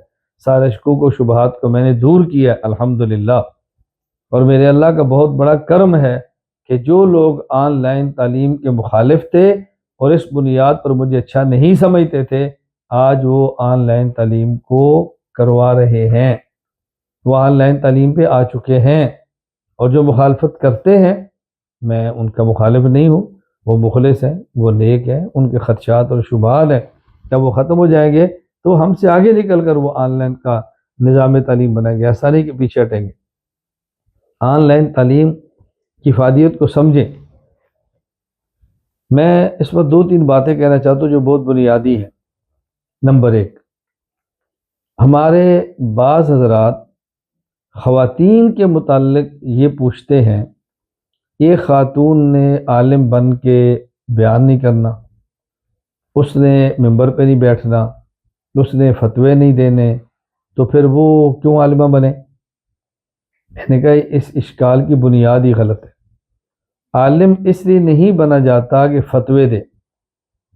سارے شکوک و شبہات کو میں نے دور کیا ہے الحمدللہ۔ اور میرے اللہ کا بہت بڑا کرم ہے کہ جو لوگ آن لائن تعلیم کے مخالف تھے اور اس بنیاد پر مجھے اچھا نہیں سمجھتے تھے، آج وہ آن لائن تعلیم کو کروا رہے ہیں، وہ آن لائن تعلیم پہ آ چکے ہیں، اور جو مخالفت کرتے ہیں میں ان کا مخالف نہیں ہوں، وہ مخلص ہیں، وہ نیک ہیں، ان کے خدشات اور شبہات ہیں، جب وہ ختم ہو جائیں گے تو ہم سے آگے نکل کر وہ آن لائن کا نظام تعلیم بنائیں گے، ایسا نہیں کہ پیچھے ہٹیں گے۔ آن لائن تعلیم کی فائدیت کو سمجھیں۔ میں اس پر 2-3 باتیں کہنا چاہتا ہوں جو بہت بنیادی ہیں۔ نمبر 1، ہمارے بعض حضرات خواتین کے متعلق یہ پوچھتے ہیں، ایک خاتون نے عالم بن کے بیان نہیں کرنا، اس نے ممبر پہ نہیں بیٹھنا، اس نے فتوے نہیں دینے، تو پھر وہ کیوں عالمہ بنے؟ میں نے کہا اس اشکال کی بنیاد ہی غلط ہے۔ عالم اس لیے نہیں بنا جاتا کہ فتوے دے،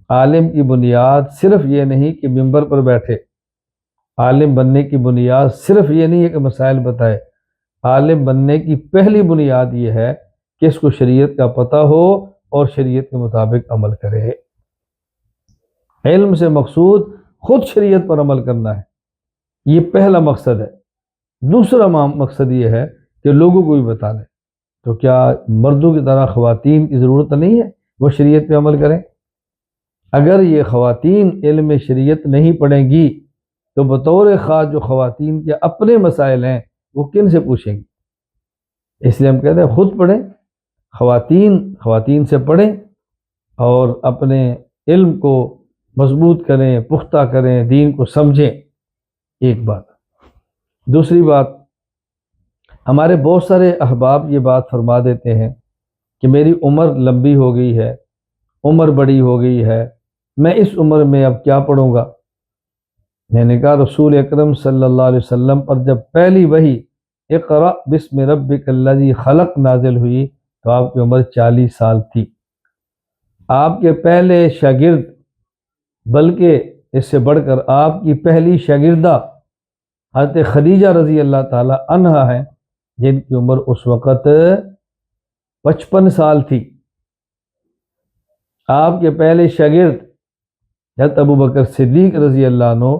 عالم کی بنیاد صرف یہ نہیں کہ ممبر پر بیٹھے، عالم بننے کی بنیاد صرف یہ نہیں ہے کہ مسائل بتائے، عالم بننے کی پہلی بنیاد یہ ہے کہ اس کو شریعت کا پتہ ہو اور شریعت کے مطابق عمل کرے۔ علم سے مقصود خود شریعت پر عمل کرنا ہے، یہ پہلا مقصد ہے۔ دوسرا مقصد یہ ہے کہ لوگوں کو بھی بتا دیں۔ تو کیا مردوں کی طرح خواتین کی ضرورت نہیں ہے وہ شریعت پہ عمل کریں؟ اگر یہ خواتین علم شریعت نہیں پڑھیں گی تو بطور خاص جو خواتین کے اپنے مسائل ہیں وہ کن سے پوچھیں گی؟ اس لیے ہم کہتے ہیں خود پڑھیں، خواتین سے پڑھیں اور اپنے علم کو مضبوط کریں، پختہ کریں، دین کو سمجھیں۔ ایک بات۔ دوسری بات، ہمارے بہت سارے احباب یہ بات فرما دیتے ہیں کہ میری عمر لمبی ہو گئی ہے، عمر بڑی ہو گئی ہے، میں اس عمر میں اب کیا پڑھوں گا؟ میں نے کہا رسول اکرم صلی اللہ علیہ وسلم پر جب پہلی وحی اقرأ بسم ربک الذی خلق نازل ہوئی تو آپ کی عمر 40 سال تھی۔ آپ کے پہلے شاگرد، بلکہ اس سے بڑھ کر آپ کی پہلی شاگردہ حضرت خدیجہ رضی اللہ تعالی عنہا ہیں، جن کی عمر اس وقت 55 سال تھی۔ آپ کے پہلے شاگرد حضرت ابو بکر صدیق رضی اللہ عنہ،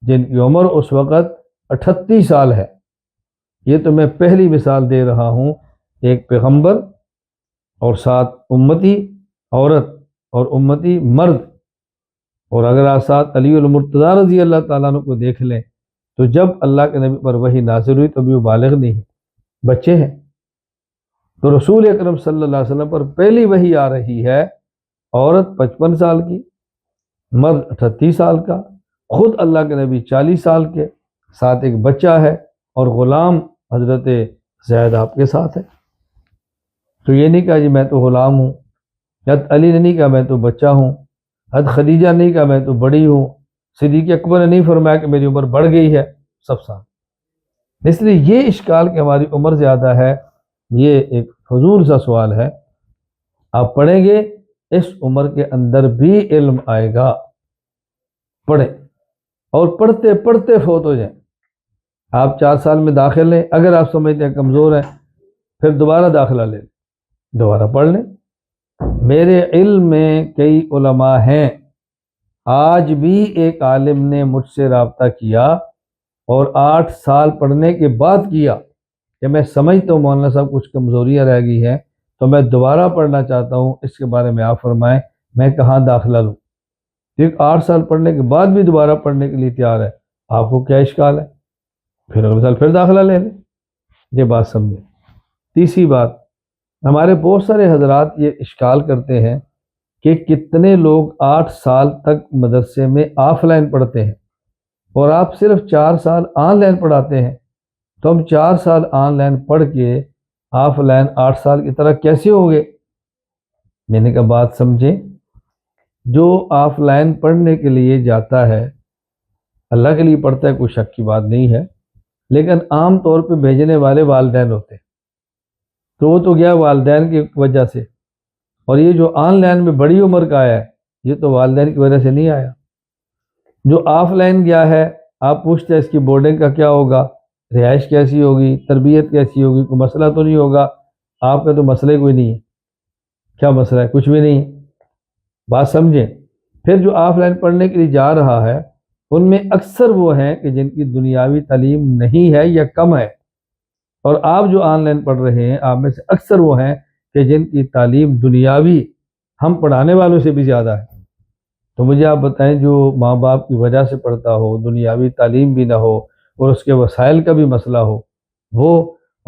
جن کی عمر اس وقت 38 سال ہے۔ یہ تو میں پہلی مثال دے رہا ہوں، ایک پیغمبر اور ساتھ امتی عورت اور امتی مرد، اور اگر آپ ساتھ علی المرتضیٰ رضی اللہ تعالیٰ عنہ کو دیکھ لیں تو جب اللہ کے نبی پر وحی نازل ہوئی تو بھی وہ بالغ نہیں ہیں، بچے ہیں۔ تو رسول اکرم صلی اللہ علیہ وسلم پر پہلی وحی آ رہی ہے، عورت 55 سال کی، مرد 38 سال کا، خود اللہ کے نبی 40 سال کے، ساتھ ایک بچہ ہے اور غلام حضرت زید آپ کے ساتھ ہے۔ تو یہ نہیں کہا جی میں تو غلام ہوں، حضرت علی نے نہیں کہا میں تو بچہ ہوں، حضرت خدیجہ نے نہیں کہا میں تو بڑی ہوں، صدیق اکبر نے نہیں فرمایا کہ میری عمر بڑھ گئی ہے، سب ساتھ۔ اس لیے یہ اشکال کہ ہماری عمر زیادہ ہے، یہ ایک فضول سا سوال ہے۔ آپ پڑھیں گے اس عمر کے اندر بھی علم آئے گا، پڑھیں اور پڑھتے پڑھتے فوت ہو جائیں۔ آپ 4 سال میں داخل لیں، اگر آپ سمجھتے ہیں کمزور ہیں پھر دوبارہ داخلہ لیں، دوبارہ پڑھ لیں۔ میرے علم میں کئی علماء ہیں، آج بھی ایک عالم نے مجھ سے رابطہ کیا اور 8 سال پڑھنے کے بعد کیا کہ میں سمجھتا ہوں مولانا صاحب کچھ کمزوریاں رہ گئی ہیں تو میں دوبارہ پڑھنا چاہتا ہوں، اس کے بارے میں آپ فرمائیں میں کہاں داخلہ لوں؟ ایک 8 سال پڑھنے کے بعد بھی دوبارہ پڑھنے کے لیے تیار ہے، آپ کو کیا اشکال ہے؟ پھر اگلے سال پھر داخلہ لے لیں۔ یہ بات سمجھیں۔ تیسری بات، ہمارے بہت سارے حضرات یہ اشکال کرتے ہیں کہ کتنے لوگ 8 سال تک مدرسے میں آف لائن پڑھتے ہیں اور آپ صرف 4 سال آن لائن پڑھاتے ہیں، تو ہم 4 سال آن لائن پڑھ کے آف لائن 8 سال کی طرح کیسے ہوں گے؟ میں نے کہا بات سمجھیں، جو آف لائن پڑھنے کے لیے جاتا ہے اللہ کے لیے پڑھتا ہے، کوئی شک کی بات نہیں ہے، لیکن عام طور پہ بھیجنے والے والدین ہوتے ہیں، تو وہ تو گیا والدین کی وجہ سے، اور یہ جو آن لائن میں بڑی عمر کا آیا ہے یہ تو والدین کی وجہ سے نہیں آیا۔ جو آف لائن گیا ہے آپ پوچھتے ہیں اس کی بورڈنگ کا کیا ہوگا، رہائش کیسی ہوگی، تربیت کیسی ہوگی، کوئی مسئلہ تو نہیں ہوگا؟ آپ کا تو مسئلہ کوئی نہیں ہے، کیا مسئلہ ہے؟ کچھ بھی نہیں۔ بات سمجھیں۔ پھر جو آف لائن پڑھنے کے لیے جا رہا ہے ان میں اکثر وہ ہیں کہ جن کی دنیاوی تعلیم نہیں ہے یا کم ہے، اور آپ جو آن لائن پڑھ رہے ہیں آپ میں سے اکثر وہ ہیں کہ جن کی تعلیم دنیاوی ہم پڑھانے والوں سے بھی زیادہ ہے۔ تو مجھے آپ بتائیں جو ماں باپ کی وجہ سے پڑھتا ہو، دنیاوی تعلیم بھی نہ ہو اور اس کے وسائل کا بھی مسئلہ ہو وہ،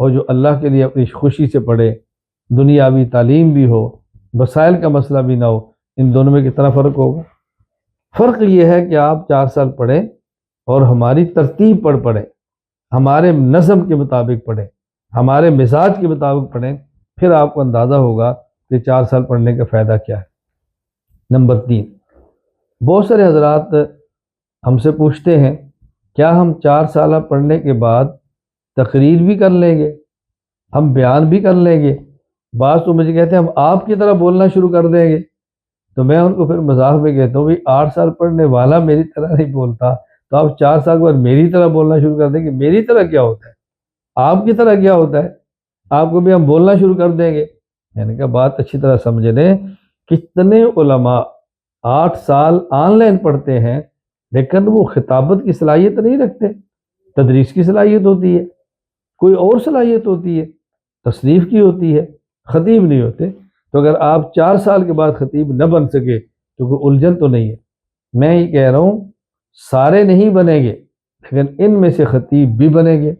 اور جو اللہ کے لیے اپنی خوشی سے پڑھے، دنیاوی تعلیم بھی ہو، وسائل کا مسئلہ بھی نہ ہو، ان دونوں میں کتنا فرق ہوگا؟ فرق یہ ہے کہ آپ 4 سال پڑھیں اور ہماری ترتیب پر پڑھیں، ہمارے نظم کے مطابق پڑھیں، ہمارے مزاج کے مطابق پڑھیں، پھر آپ کو اندازہ ہوگا کہ 4 سال پڑھنے کا فائدہ کیا ہے۔ نمبر 3، بہت سارے حضرات ہم سے پوچھتے ہیں کیا ہم 4 سالہ پڑھنے کے بعد تقریر بھی کر لیں گے، ہم بیان بھی کر لیں گے؟ بعض تو مجھے کہتے ہیں ہم آپ کی طرح بولنا شروع کر دیں گے، تو میں ان کو پھر مذاق میں کہتا ہوں بھائی 8 سال پڑھنے والا میری طرح نہیں بولتا، تو آپ 4 سال کے بعد میری طرح بولنا شروع کر دیں گے؟ میری طرح کیا ہوتا ہے؟ آپ کی طرح کیا ہوتا ہے؟ آپ کو بھی ہم بولنا شروع کر دیں گے؟ یعنی کہ بات اچھی طرح سمجھ لیں، کتنے علماء 8 سال آن لائن پڑھتے ہیں لیکن وہ خطابت کی صلاحیت نہیں رکھتے، تدریس کی صلاحیت ہوتی ہے، کوئی اور صلاحیت ہوتی ہے، تصنیف کی ہوتی ہے، خطیب نہیں ہوتے۔ تو اگر آپ 4 سال کے بعد خطیب نہ بن سکے تو کوئی الجھن تو نہیں ہے۔ میں یہ کہہ رہا ہوں سارے نہیں بنیں گے لیکن ان میں سے خطیب بھی بنیں گے،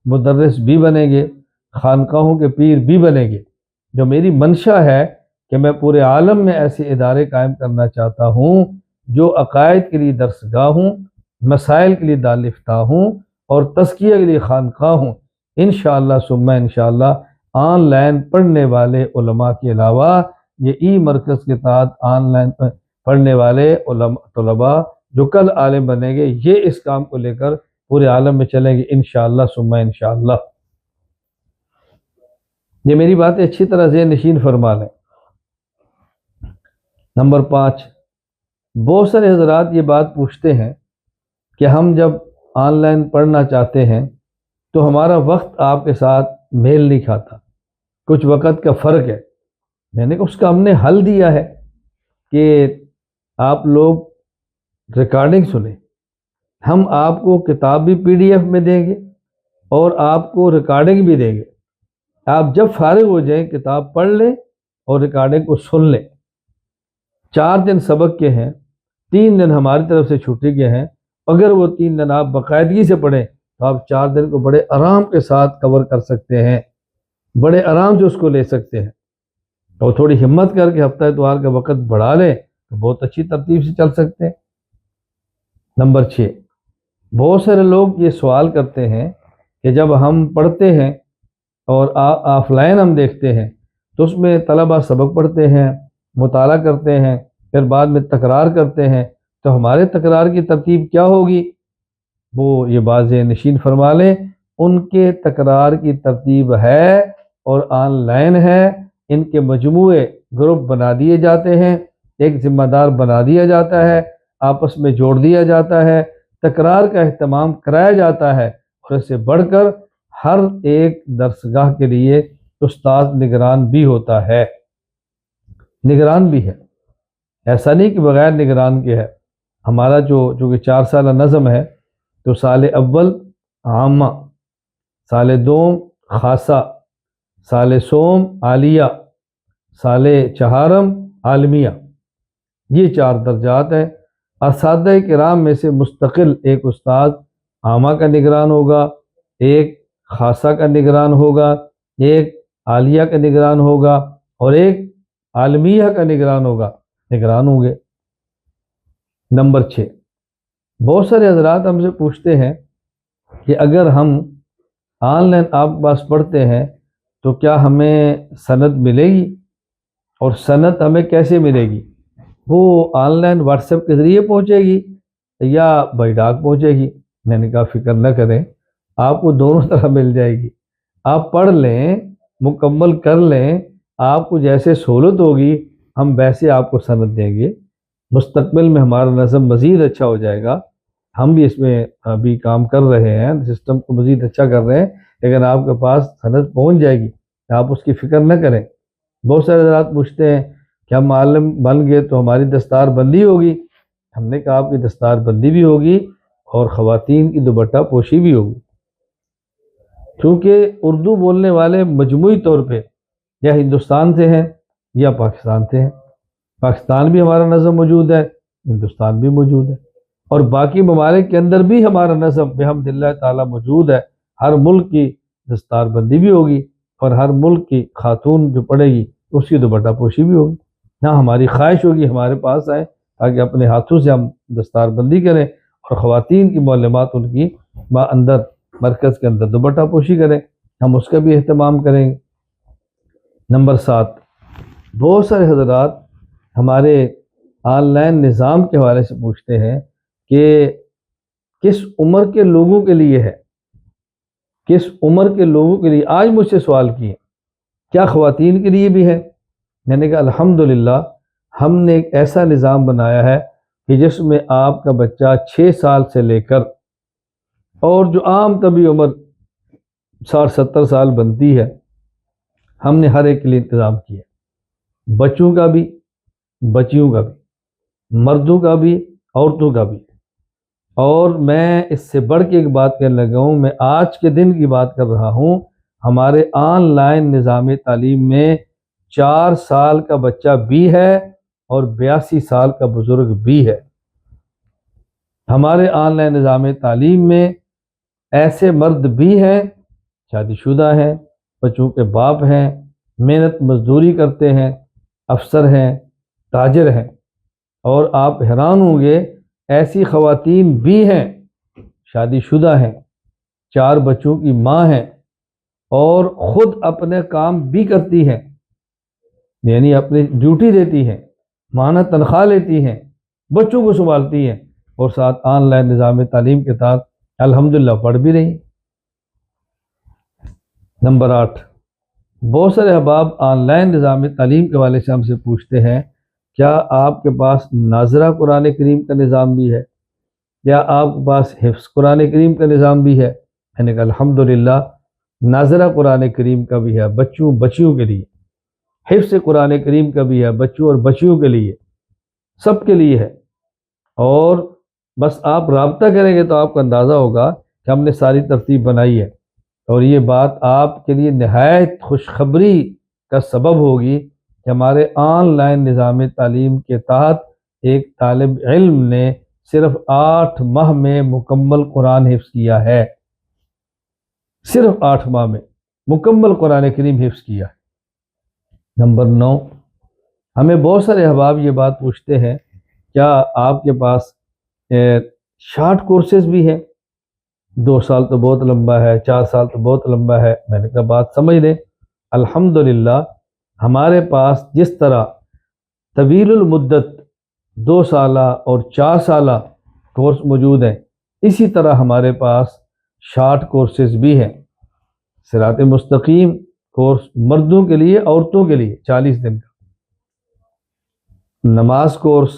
مدرس بھی بنیں گے، خانقاہوں کے پیر بھی بنیں گے۔ جو میری منشا ہے کہ میں پورے عالم میں ایسے ادارے قائم کرنا چاہتا ہوں جو عقائد کے لیے درسگاہ ہوں، مسائل کے لیے دارالفتہ ہوں اور تزکیہ کے لیے خانقاہ ہوں۔ انشاءاللہ ثم انشاءاللہ آن لائن پڑھنے والے علماء کے علاوہ یہ ای مرکز کے تحت آن لائن پڑھنے والے طلباء جو کل عالم بنیں گے یہ اس کام کو لے کر پورے عالم میں چلیں گے انشاءاللہ ثم انشاءاللہ۔ یہ میری باتیں اچھی طرح ذہن نشین فرما لیں۔ نمبر 5، بہت سارے حضرات یہ بات پوچھتے ہیں کہ ہم جب آن لائن پڑھنا چاہتے ہیں تو ہمارا وقت آپ کے ساتھ میل نہیں کھاتا، کچھ وقت کا فرق ہے۔ میں نے کہا اس کا ہم نے حل دیا ہے کہ آپ لوگ ریکارڈنگ سنیں، ہم آپ کو کتاب بھی PDF میں دیں گے اور آپ کو ریکارڈنگ بھی دیں گے۔ آپ جب فارغ ہو جائیں کتاب پڑھ لیں اور ریکارڈنگ کو سن لیں۔ 4 دن سبق کے ہیں، 3 دن ہماری طرف سے چھٹی کے ہیں، اگر وہ 3 دن آپ باقاعدگی سے پڑھیں تو آپ 4 دن کو بڑے آرام کے ساتھ کور کر سکتے ہیں، بڑے آرام سے اس کو لے سکتے ہیں، اور تھوڑی ہمت کر کے ہفتہ اتوار کا وقت بڑھا لیں تو بہت اچھی ترتیب سے چل سکتے ہیں۔ نمبر 6، بہت سارے لوگ یہ سوال کرتے ہیں کہ جب ہم پڑھتے ہیں اور آف لائن ہم دیکھتے ہیں تو اس میں طلبہ سبق پڑھتے ہیں، مطالعہ کرتے ہیں، پھر بعد میں تکرار کرتے ہیں، تو ہمارے تکرار کی ترتیب کیا ہوگی؟ وہ یہ بات ذہن نشین فرما لیں، ان کے تکرار کی ترتیب ہے اور آن لائن ہے، ان کے مجموعے گروپ بنا دیے جاتے ہیں، ایک ذمہ دار بنا دیا جاتا ہے، آپس میں جوڑ دیا جاتا ہے، تکرار کا اہتمام کرایا جاتا ہے، اور اس سے بڑھ کر ہر ایک درسگاہ کے لیے استاد نگران بھی ہوتا ہے، نگران بھی ہے، ایسا نہیں کہ بغیر نگران کے ہے۔ ہمارا جو کہ 4 سالہ نظم ہے تو سال اول عامہ، سال دوم خاصہ، سال سوم عالیہ، سال چہارم عالمیہ، یہ 4 درجات ہیں۔ اساتذہ کرام میں سے مستقل ایک استاد عامہ کا نگران ہوگا، ایک خاصہ کا نگران ہوگا، ایک عالیہ کا نگران ہوگا اور ایک عالمیہ کا نگران ہوگا، نگران ہوں گے۔ نمبر 6، بہت سارے حضرات ہم سے پوچھتے ہیں کہ اگر ہم آن لائن آپ کے پاس پڑھتے ہیں تو کیا ہمیں سند ملے گی، اور سند ہمیں کیسے ملے گی؟ وہ آن لائن واٹس ایپ کے ذریعے پہنچے گی یا بائی ڈاک پہنچے گی؟ میں نے کہا فکر نہ کریں، آپ کو دونوں طرح مل جائے گی۔ آپ پڑھ لیں، مکمل کر لیں، آپ کو جیسے سہولت ہوگی ہم ویسے آپ کو سند دیں گے۔ مستقبل میں ہمارا نظم مزید اچھا ہو جائے گا، ہم بھی اس میں ابھی کام کر رہے ہیں، سسٹم کو مزید اچھا کر رہے ہیں، لیکن آپ کے پاس سند پہنچ جائے گی، آپ اس کی فکر نہ کریں۔ بہت سارے حضرات پوچھتے ہیں کہ ہم عالم بن گئے تو ہماری دستار بندی ہوگی؟ ہم نے کہا آپ کی دستار بندی بھی ہوگی اور خواتین کی دوپٹہ پوشی بھی ہوگی، کیونکہ اردو بولنے والے مجموعی طور پہ یا ہندوستان سے ہیں یا پاکستان سے ہیں۔ پاکستان بھی ہمارا نظم موجود ہے، ہندوستان بھی موجود ہے، اور باقی ممالک کے اندر بھی ہمارا نظم بحمد اللہ تعالیٰ موجود ہے۔ ہر ملک کی دستار بندی بھی ہوگی، اور ہر ملک کی خاتون جو پڑے گی اس کی دوپٹہ پوشی بھی ہوگی۔ ہاں ہماری خواہش ہوگی ہمارے پاس آئیں تاکہ اپنے ہاتھوں سے ہم دستار بندی کریں، اور خواتین کی معلمات ان کی اندر مرکز کے اندر دوپٹہ پوشی کریں، ہم اس کا بھی اہتمام کریں گے۔ نمبر 7، بہت سارے حضرات ہمارے آن لائن نظام کے حوالے سے پوچھتے ہیں کہ کس عمر کے لوگوں کے لیے ہے، کس عمر کے لوگوں کے لیے؟ آج مجھ سے سوال کیے کیا خواتین کے لیے بھی ہے؟ میں نے کہا الحمدللہ ہم نے ایک ایسا نظام بنایا ہے کہ جس میں آپ کا بچہ 6 سال سے لے کر اور جو عام طبی عمر 60-70 سال بنتی ہے، ہم نے ہر ایک کے لیے انتظام کیا، بچوں کا بھی، بچیوں کا بھی، مردوں کا بھی، عورتوں کا بھی۔ اور میں اس سے بڑھ کے ایک بات کہنے لگا ہوں، میں آج کے دن کی بات کر رہا ہوں، ہمارے آن لائن نظام تعلیم میں 4 سال کا بچہ بھی ہے اور 82 سال کا بزرگ بھی ہے۔ ہمارے آن لائن نظام تعلیم میں ایسے مرد بھی ہیں، شادی شدہ ہیں، بچوں کے باپ ہیں، محنت مزدوری کرتے ہیں، افسر ہیں، تاجر ہیں، اور آپ حیران ہوں گے ایسی خواتین بھی ہیں، شادی شدہ ہیں، 4 بچوں کی ماں ہیں، اور خود اپنے کام بھی کرتی ہیں، یعنی اپنی ڈیوٹی دیتی ہیں، ماہانہ تنخواہ لیتی ہیں، بچوں کو سنبھالتی ہیں، اور ساتھ آن لائن نظام تعلیم کے تحت الحمدللہ پڑھ بھی رہی ہیں۔ نمبر 8، بہت سارے احباب آن لائن نظام تعلیم کے حوالے سے ہم سے پوچھتے ہیں کیا آپ کے پاس ناظرہ قرآن کریم کا نظام بھی ہے؟ کیا آپ کے پاس حفظ قرآن کریم کا نظام بھی ہے؟ میں نے کہا الحمدللہ ناظرہ قرآن کریم کا بھی ہے بچوں بچیوں کے لیے، حفظ قرآن کریم کا بھی ہے بچوں اور بچیوں کے لیے، سب کے لیے ہے۔ اور بس آپ رابطہ کریں گے تو آپ کو اندازہ ہوگا کہ ہم نے ساری ترتیب بنائی ہے، اور یہ بات آپ کے لیے نہایت خوشخبری کا سبب ہوگی کہ ہمارے آن لائن نظام تعلیم کے تحت ایک طالب علم نے صرف 8 ماہ میں مکمل قرآن حفظ کیا ہے، صرف 8 ماہ میں مکمل قرآن کریم حفظ کیا ہے۔ نمبر 9، ہمیں بہت سارے احباب یہ بات پوچھتے ہیں کیا آپ کے پاس شارٹ کورسز بھی ہیں؟ 2 سال تو بہت لمبا ہے، 4 سال تو بہت لمبا ہے۔ میں نے کہا بات سمجھ لیں، الحمدللہ ہمارے پاس جس طرح طویل المدت 2 سالہ اور 4 سالہ کورس موجود ہیں، اسی طرح ہمارے پاس شارٹ کورسز بھی ہیں۔ صراط مستقیم کورس مردوں کے لیے، عورتوں کے لیے 40 دن کا، نماز کورس،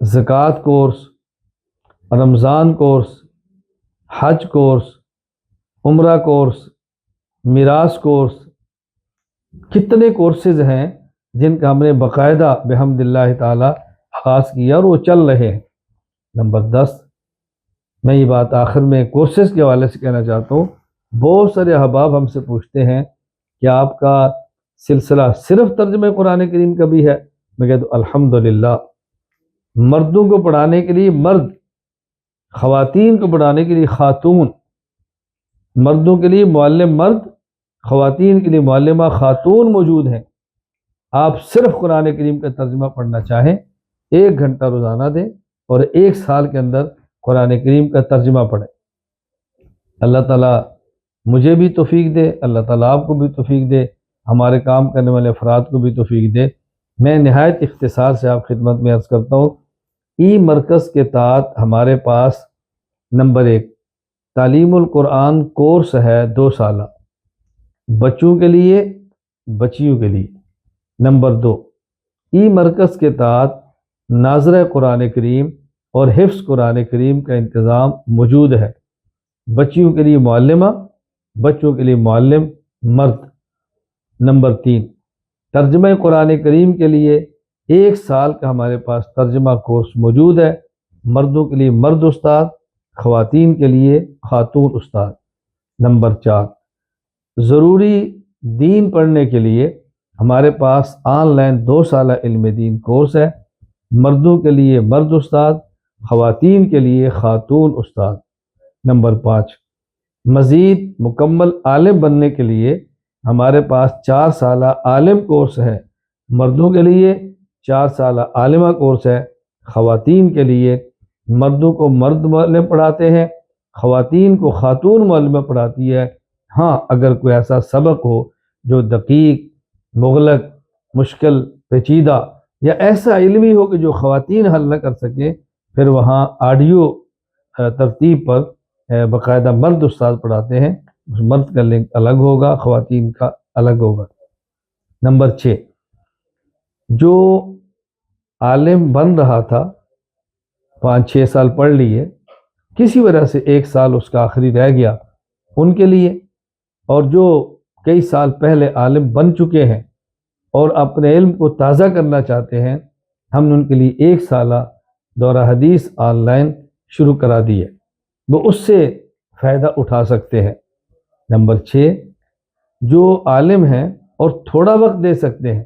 زکوٰۃ کورس، رمضان کورس، حج کورس، عمرہ کورس، میراث کورس، کتنے کورسز ہیں جن کا ہم نے باقاعدہ بحمد اللہ تعالی آغاز کیا اور وہ چل رہے ہیں۔ نمبر 10، میں یہ بات آخر میں کورسز کے حوالے سے کہنا چاہتا ہوں، بہت سارے احباب ہم سے پوچھتے ہیں کہ آپ کا سلسلہ صرف ترجمہ قرآن کریم کا بھی ہے؟ میں کہتا ہوں الحمدللہ مردوں کو پڑھانے کے لیے مرد، خواتین کو پڑھانے کے لیے خاتون، مردوں کے لیے معلم مرد، خواتین کے لیے معلمہ خاتون موجود ہیں۔ آپ صرف قرآن کریم کا ترجمہ پڑھنا چاہیں 1 گھنٹہ روزانہ دیں اور 1 سال کے اندر قرآن کریم کا ترجمہ پڑھیں۔ اللہ تعالیٰ مجھے بھی توفیق دے، اللہ تعالیٰ آپ کو بھی توفیق دے، ہمارے کام کرنے والے افراد کو بھی توفیق دے۔ میں نہایت اختصار سے آپ خدمت میں عرض کرتا ہوں، ای مرکز کے تحت ہمارے پاس نمبر 1 تعلیم القرآن کورس ہے 2 سالہ، بچوں کے لیے، بچیوں کے لیے۔ نمبر 2 ای مرکز کے تحت ناظرہ قرآن کریم اور حفظ قرآن کریم کا انتظام موجود ہے، بچیوں کے لیے معلمہ، بچوں کے لیے معلم مرد۔ نمبر 3 ترجمہ قرآن کریم کے لیے 1 سال کا ہمارے پاس ترجمہ کورس موجود ہے، مردوں کے لیے مرد استاد، خواتین کے لیے خاتون استاد۔ نمبر 4 ضروری دین پڑھنے کے لیے ہمارے پاس آن لائن 2 سالہ علم دین کورس ہے، مردوں کے لیے مرد استاد، خواتین کے لیے خاتون استاد۔ نمبر 5، مزید مکمل عالم بننے کے لیے ہمارے پاس 4 سالہ عالم کورس ہے۔ مردوں کے لیے 4 سالہ عالمہ کورس ہے، خواتین کے لیے مردوں کو مرد معلم پڑھاتے ہیں، خواتین کو خاتون معلمہ پڑھاتی ہے۔ ہاں، اگر کوئی ایسا سبق ہو جو دقیق، مغلق، مشکل، پیچیدہ یا ایسا علمی ہو کہ جو خواتین حل نہ کر سکیں، پھر وہاں آڈیو ترتیب پر باقاعدہ مرد استاد پڑھاتے ہیں، مرد کا لنک الگ ہوگا، خواتین کا الگ ہوگا۔ نمبر 6، جو عالم بن رہا تھا 5-6 سال پڑھ لیے، کسی وجہ سے 1 سال اس کا آخری رہ گیا، ان کے لیے، اور جو کئی سال پہلے عالم بن چکے ہیں اور اپنے علم کو تازہ کرنا چاہتے ہیں، ہم نے ان کے لیے 1 سالہ دورہ حدیث آن لائن شروع کرا دی ہے، وہ اس سے فائدہ اٹھا سکتے ہیں۔ نمبر 6، جو عالم ہیں اور تھوڑا وقت دے سکتے ہیں،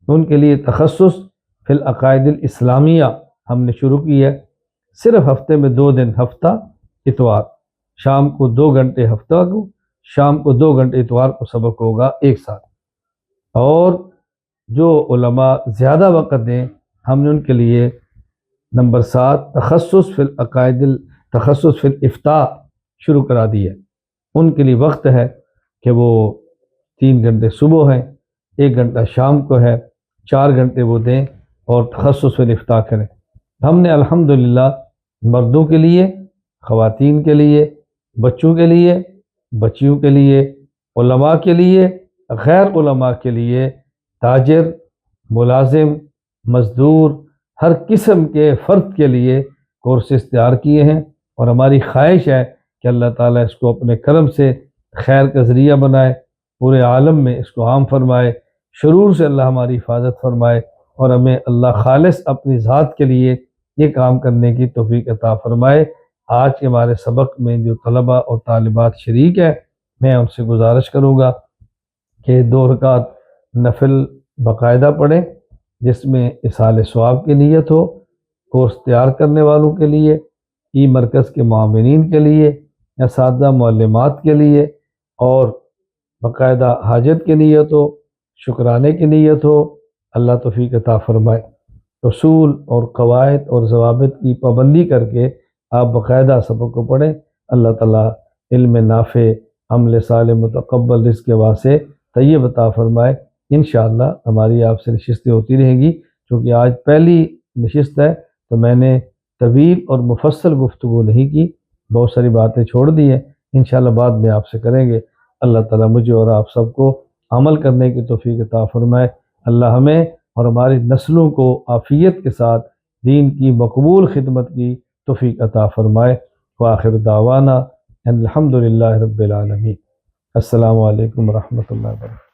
ان کے لیے تخصص فی العقائد الاسلامیہ ہم نے شروع کی ہے۔ صرف ہفتے میں 2 دن، ہفتہ اتوار، شام کو 2 گھنٹے، ہفتہ کو شام کو 2 گھنٹے اتوار کو سبق ہوگا 1 سال۔ اور جو علماء زیادہ وقت دیں، ہم نے ان کے لیے نمبر 7، تخصص فی العقائد تخصص فی الافتاء شروع کرا دی ہے۔ ان کے لیے وقت ہے کہ وہ 3 گھنٹے صبح ہیں، 1 گھنٹہ شام کو ہے، 4 گھنٹے وہ دیں اور تخصص فی الافتاء کریں۔ ہم نے الحمدللہ مردوں کے لیے، خواتین کے لیے، بچوں کے لیے، بچیوں کے لیے، علماء کے لیے، غیر علماء کے لیے، تاجر، ملازم، مزدور، ہر قسم کے فرد کے لیے کورسز تیار کیے ہیں، اور ہماری خواہش ہے کہ اللہ تعالیٰ اس کو اپنے کرم سے خیر کا ذریعہ بنائے، پورے عالم میں اس کو عام فرمائے، شرور سے اللہ ہماری حفاظت فرمائے، اور ہمیں اللہ خالص اپنی ذات کے لیے یہ کام کرنے کی توفیق عطا فرمائے۔ آج کے ہمارے سبق میں جو طلبہ اور طالبات شریک ہیں، میں ان سے گزارش کروں گا کہ 2 رکعت نفل باقاعدہ پڑھیں، جس میں اصال ثواب کی نیت ہو، کورس تیار کرنے والوں کے لیے، ای مرکز کے معاونین کے لیے، اساتذہ معلمات کے لیے، اور باقاعدہ حاجت کی نیت ہو، شکرانے کی نیت ہو۔ اللہ توفیق عطا فرمائے۔ اصول اور قواعد اور ضوابط کی پابندی کر کے آپ باقاعدہ سبق کو پڑھیں۔ اللہ تعالیٰ علم نافع، عمل صالح متقبل، رزق واسع طیب عطا فرمائے۔ انشاءاللہ ہماری آپ سے نشستیں ہوتی رہیں گی، چونکہ آج پہلی نشست ہے تو میں نے طویل اور مفصل گفتگو نہیں کی، بہت ساری باتیں چھوڑ دی ہیں، انشاءاللہ بعد میں آپ سے کریں گے۔ اللہ تعالیٰ مجھے اور آپ سب کو عمل کرنے کی توفیق عطا فرمائے۔ اللہ ہمیں اور ہماری نسلوں کو عافیت کے ساتھ دین کی مقبول خدمت کی توفیق عطا فرمائے۔ وآخر دعوانا ان الحمدللہ رب العالمین۔ السلام علیکم ورحمۃ اللہ وبرکاتہ۔